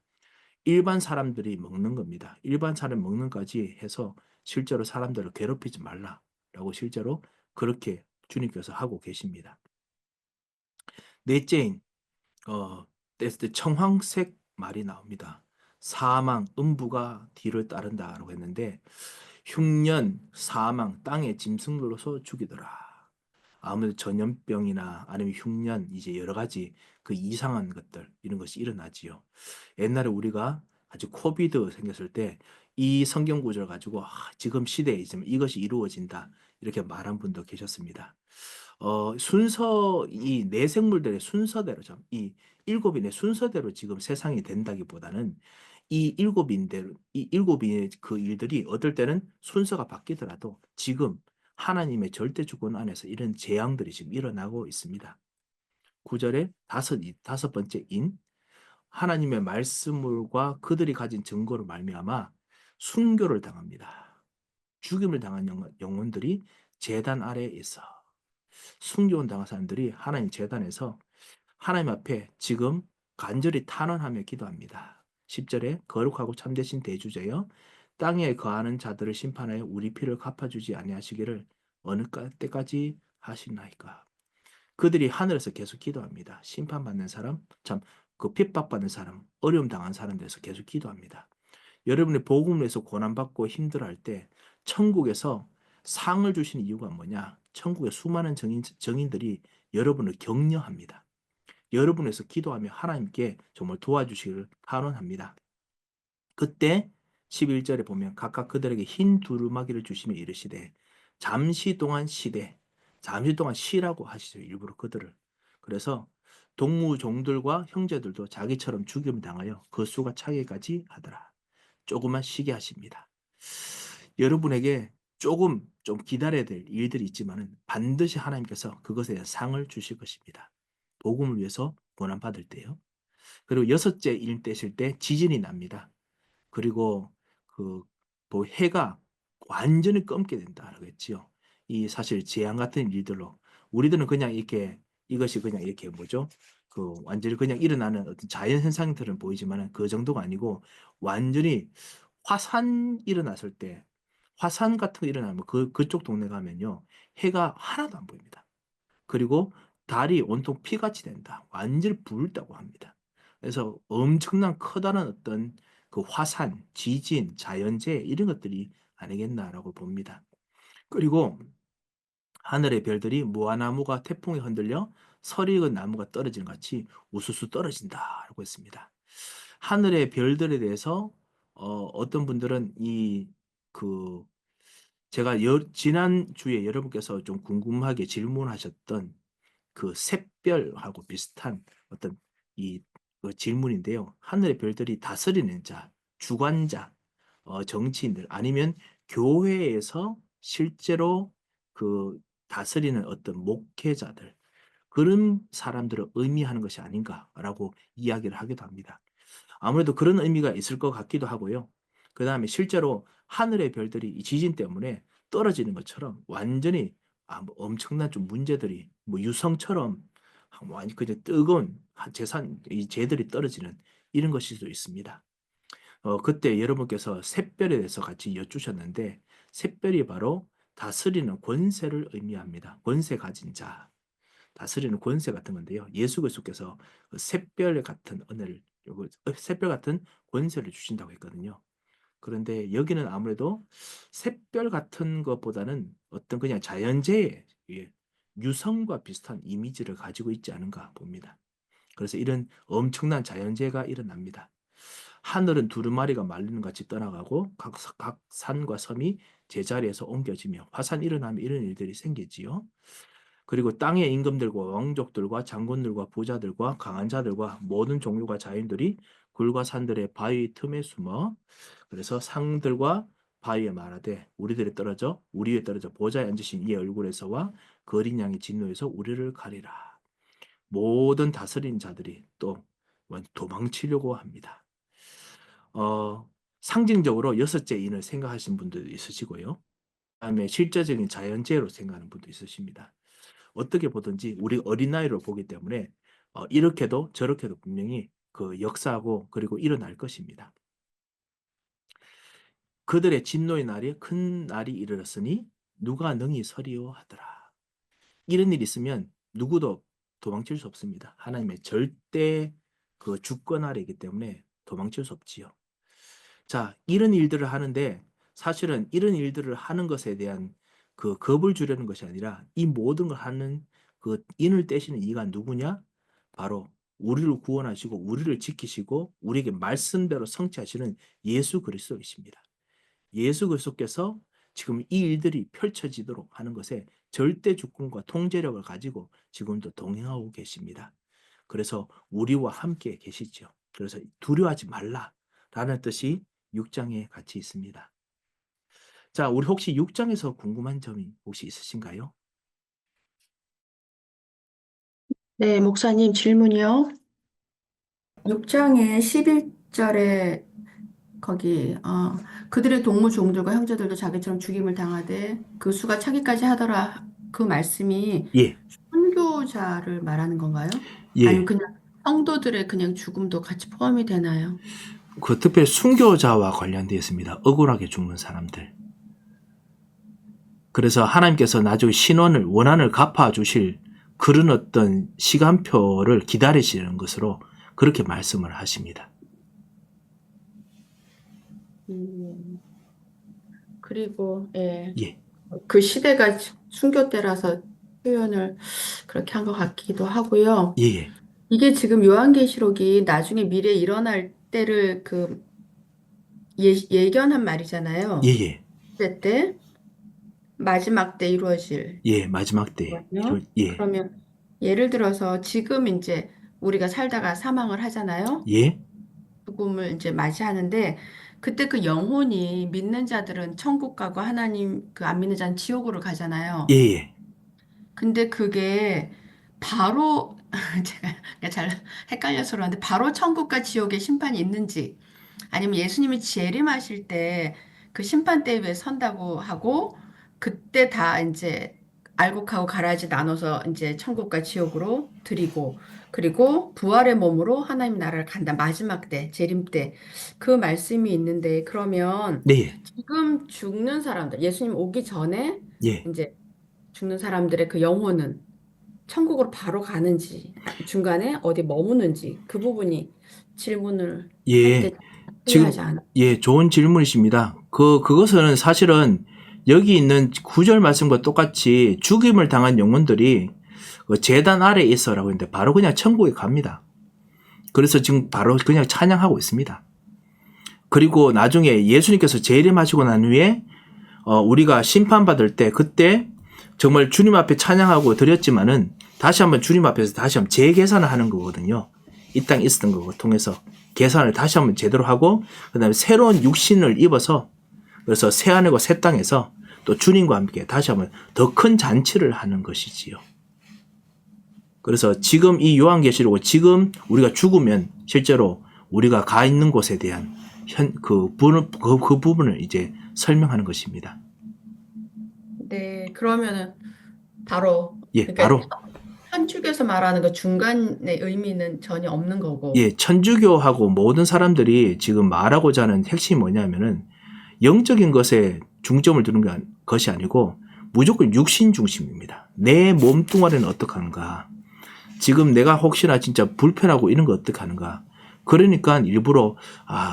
일반 사람들이 먹는 겁니다. 일반 사람 먹는 까지 해서 실제로 사람들을 괴롭히지 말라라고 실제로 그렇게 주님께서 하고 계십니다. 넷째인 청황색 말이 나옵니다. 사망, 음부가 뒤를 따른다라고 했는데 흉년, 사망, 땅의 짐승들로서 죽이더라. 아무래도 전염병이나 아니면 흉년, 이제 여러 가지 그 이상한 것들, 이런 것이 일어나지요. 옛날에 우리가 아주 코비드 생겼을 때 이 성경 구절을 가지고 지금 시대에 있으면 이것이 이루어진다. 이렇게 말한 분도 계셨습니다. 이 내생물들의 순서대로 이 일곱인의 순서대로 지금 세상이 된다기보다는 이 일곱인의 그 일들이 어떨 때는 순서가 바뀌더라도 지금 하나님의 절대 주권 안에서 이런 재앙들이 지금 일어나고 있습니다. 9절에 다섯 번째 하나님의 말씀과 그들이 가진 증거로 말미암아 순교를 당합니다. 죽임을 당한 영혼들이 제단 아래에 있어 순교원 당한 사람들이 하나님 제단에서 하나님 앞에 지금 간절히 탄원하며 기도합니다. 10절에 거룩하고 참되신 대주제여 땅에 거하는 자들을 심판하여 우리 피를 갚아주지 아니하시기를 어느 때까지 하시나이까. 그들이 하늘에서 계속 기도합니다. 심판받는 사람, 그 핍박받는 사람, 어려움 당한 사람들에서 계속 기도합니다. 여러분의 복음을 위해서 고난받고 힘들어할 때 천국에서 상을 주시는 이유가 뭐냐? 천국의 수많은 정인들이 여러분을 격려합니다. 여러분에서 기도하며 하나님께 정말 도와주시기를 탄원합니다. 그때 11절에 보면 각각 그들에게 흰 두루마기를 주시며 이르시되 잠시 동안 쉬라고 하시죠. 일부러 그들을. 그래서 동무종들과 형제들도 자기처럼 죽임을 당하여 그 수가 차기까지 하더라. 조금만 쉬게 하십니다. 여러분에게 좀 기다려야 될 일들이 있지만은 반드시 하나님께서 그것에 대한 상을 주실 것입니다. 복음을 위해서 고난받을 때요. 그리고 여섯째 일 떼실 때 지진이 납니다. 그리고 또 해가 완전히 검게 된다라고 했지요. 이 사실 재앙 같은 일들로 우리들은 그냥 이것이 그냥 이렇게 완전히 그냥 일어나는 어떤 자연 현상들은 보이지만 그 정도가 아니고 완전히 화산 같은 거 일어나면 그쪽 동네 가면요. 해가 하나도 안 보입니다. 그리고 달이 온통 피같이 된다. 완전히 붉다고 합니다. 그래서 엄청난 커다란 어떤 그 화산, 지진, 자연재해 이런 것들이 아니겠나라고 봅니다. 그리고 하늘의 별들이 무화나무가 태풍에 흔들려 설이 익은 나무가 떨어지는 같이 우수수 떨어진다라고 했습니다. 하늘의 별들에 대해서 어떤 분들은 제가 지난 주에 여러분께서 좀 궁금하게 질문하셨던 그 샛별하고 비슷한 어떤 그 질문인데요. 하늘의 별들이 다스리는 자, 주관자, 정치인들 아니면 교회에서 실제로 그 다스리는 어떤 목회자들 그런 사람들을 의미하는 것이 아닌가라고 이야기를 하기도 합니다. 아무래도 그런 의미가 있을 것 같기도 하고요. 그 다음에 실제로 하늘의 별들이 이 지진 때문에 떨어지는 것처럼 완전히 엄청난 좀 문제들이 유성처럼 완전 그냥 뜨거운 이 재들이 떨어지는 이런 것일 수도 있습니다. 그때 여러분께서 샛별에 대해서 같이 여쭈셨는데 샛별이 바로 다스리는 권세를 의미합니다. 권세 가진 자, 다스리는 권세 같은 건데요. 예수 그리스도께서 샛별 같은 은혜를, 샛별 같은 권세를 주신다고 했거든요. 그런데 여기는 아무래도 샛별 같은 것보다는 어떤 그냥 자연재해, 유성과 비슷한 이미지를 가지고 있지 않은가 봅니다. 그래서 이런 엄청난 자연재해가 일어납니다. 하늘은 두루마리가 말리는 같이 떠나가고 각 산과 섬이 제자리에서 옮겨지며 화산 일어나면 이런 일들이 생기지요. 그리고 땅의 임금들과 왕족들과 장군들과 부자들과 강한 자들과 모든 종류가 자연들이 굴과 산들의 바위 틈에 숨어 그래서 상들과 바위에 말하되 우리 위에 떨어져 보좌에 앉으신 이의 얼굴에서와 그 어린 양의 진노에서 우리를 가리라. 모든 다스린 자들이 또 도망치려고 합니다. 상징적으로 여섯째 인을 생각하시는 분들도 있으시고요. 그다음에 실제적인 자연재해로 생각하는 분도 있으십니다. 어떻게 보든지 우리 어린아이로 보기 때문에 이렇게도 저렇게도 분명히 그 역사하고 그리고 일어날 것입니다. 그들의 진노의 날이 큰 날이 이르렀으니 누가 능히 서리요 하더라. 이런 일이 있으면 누구도 도망칠 수 없습니다. 하나님의 절대 그 주권 아래이기 때문에 도망칠 수 없지요. 자, 이런 일들을 하는데 사실은 이런 일들을 하는 것에 대한 그 겁을 주려는 것이 아니라 이 모든 걸 하는 그 인을 떼시는 이가 누구냐? 바로 우리를 구원하시고 우리를 지키시고 우리에게 말씀대로 성취하시는 예수 그리스도이십니다. 예수 그리스도께서 지금 이 일들이 펼쳐지도록 하는 것에 절대 주권과 통제력을 가지고 지금도 동행하고 계십니다. 그래서 우리와 함께 계시죠. 그래서 두려워하지 말라라는 뜻이 6장에 같이 있습니다. 자, 우리 혹시 6장에서 궁금한 점이 혹시 있으신가요? 네, 목사님 질문이요. 6장의 11절에 거기 그들의 동무 종들과 형제들도 자기처럼 죽임을 당하되 그 수가 차기까지 하더라. 그 말씀이 예, 순교자를 말하는 건가요? 예. 아니면 그냥 성도들의 그냥 죽음도 같이 포함이 되나요? 그 특별히 순교자와 관련되어 있습니다. 억울하게 죽는 사람들. 그래서 하나님께서 나중에 신원을 원한을 갚아주실 그런 어떤 시간표를 기다리시는 것으로 그렇게 말씀을 하십니다. 그리고 예, 예, 그 시대가 순교 때라서 표현을 그렇게 한 것 같기도 하고요. 예, 예, 이게 지금 요한계시록이 나중에 미래에 일어날 때를 그 예견한 말이잖아요. 예, 예, 시대 때 마지막 때 이루어질 예, 마지막 때. 거거든요. 예, 그러면 예를 들어서 지금 이제 우리가 살다가 사망을 하잖아요. 예, 죽음을 이제 맞이하는데 그때 그 영혼이 믿는 자들은 천국 가고 하나님 그 안 믿는 자는 지옥으로 가잖아요. 예, 예. 근데 그게 바로 제가 잘 헷갈려서 그러는데 바로 천국과 지옥의 심판이 있는지 아니면 예수님이 재림하실 때 그 심판대에 왜 선다고 하고 그때 다 이제 알곡하고 가라지 나눠서 이제 천국과 지옥으로 드리고 그리고 부활의 몸으로 하나님 나라를 간다. 마지막 때, 재림 때. 그 말씀이 있는데 그러면 네, 지금 죽는 사람들, 예수님 오기 전에 예, 이제 죽는 사람들의 그 영혼은 천국으로 바로 가는지 중간에 어디 머무는지 그 부분이 질문을 할 예. 때 지금 필요하지 않아. 예, 좋은 질문이십니다. 그것은 사실은 여기 있는 구절 말씀과 똑같이 죽임을 당한 영혼들이 그 제단 아래에 있어라고 했는데 바로 그냥 천국에 갑니다. 그래서 지금 바로 그냥 찬양하고 있습니다. 그리고 나중에 예수님께서 재림하시고 난 후에 우리가 심판받을 때 그때 정말 주님 앞에 찬양하고 드렸지만은 다시 한번 주님 앞에서 다시 한번 재계산을 하는 거거든요. 이 땅에 있었던 거 통해서 계산을 다시 한번 제대로 하고 그다음에 새로운 육신을 입어서 그래서 새 하늘과 새 땅에서 또 주님과 함께 다시 한번 더 큰 잔치를 하는 것이지요. 그래서 지금 이 요한계시록 지금 우리가 죽으면 실제로 우리가 가 있는 곳에 대한 그 부분을 이제 설명하는 것입니다. 네, 그러면은 바로 예, 그러니까 바로 한축에서 말하는 그 중간의 의미는 전혀 없는 거고. 예, 천주교하고 모든 사람들이 지금 말하고자 하는 핵심이 뭐냐면은 영적인 것에 중점을 두는 것이 아니고 무조건 육신 중심입니다. 내 몸뚱아리는 어떡하는가? 지금 내가 혹시나 진짜 불편하고 이런 거 어떡하는가? 그러니까 일부러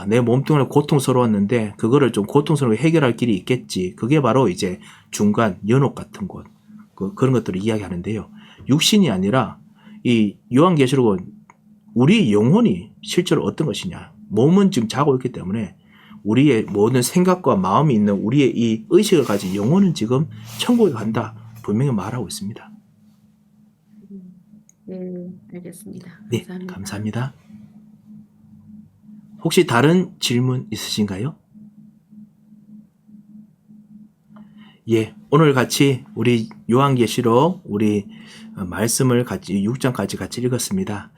내 몸뚱아리 고통스러웠는데 그거를 좀 고통스럽게 해결할 길이 있겠지. 그게 바로 이제 중간 연옥 같은 곳 그런 것들을 이야기하는데요. 육신이 아니라 이 요한계시록은 우리 영혼이 실제로 어떤 것이냐. 몸은 지금 자고 있기 때문에 우리의 모든 생각과 마음이 있는 우리의 이 의식을 가진 영혼은 지금 천국에 간다. 분명히 말하고 있습니다. 알겠습니다. 네, 감사합니다. 감사합니다. 혹시 다른 질문 있으신가요? 예, 오늘 같이 우리 요한계시록 우리 말씀을 같이 6장까지 같이 읽었습니다.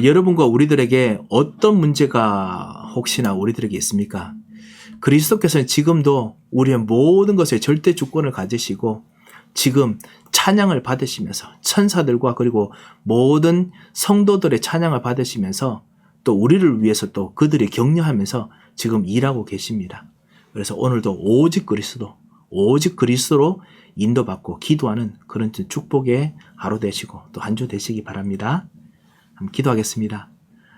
여러분과 우리들에게 어떤 문제가 혹시나 우리들에게 있습니까? 그리스도께서는 지금도 우리의 모든 것에 절대 주권을 가지시고 지금 찬양을 받으시면서 천사들과 그리고 모든 성도들의 찬양을 받으시면서 또 우리를 위해서 또 그들이 격려하면서 지금 일하고 계십니다. 그래서 오늘도 오직 그리스도로 인도받고 기도하는 그런 축복의 하루 되시고 또 한 주 되시기 바랍니다. 한번 기도하겠습니다.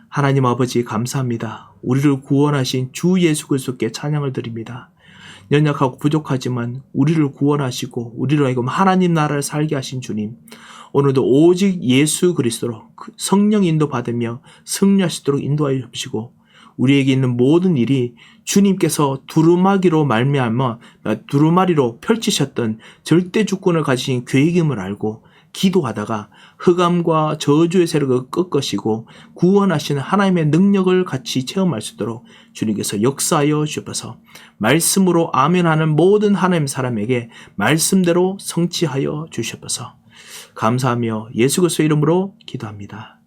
하나님 아버지 감사합니다. 우리를 구원하신 주 예수 그리스도께 찬양을 드립니다. 연약하고 부족하지만 우리를 구원하시고 우리로 하여금 하나님 나라를 살게 하신 주님, 오늘도 오직 예수 그리스도로 성령 인도 받으며 승리하시도록 인도하여 주시고, 우리에게 있는 모든 일이 주님께서 두루마기로 말미암아 두루마리로 펼치셨던 절대 주권을 가지신 계획임을 알고 기도하다가 흑암과 저주의 세력을 꺾으시고 구원하시는 하나님의 능력을 같이 체험할 수 있도록 주님께서 역사하여 주셔서 말씀으로 아멘하는 모든 하나님 사람에게 말씀대로 성취하여 주셔서 감사하며 예수 그리스도의 이름으로 기도합니다.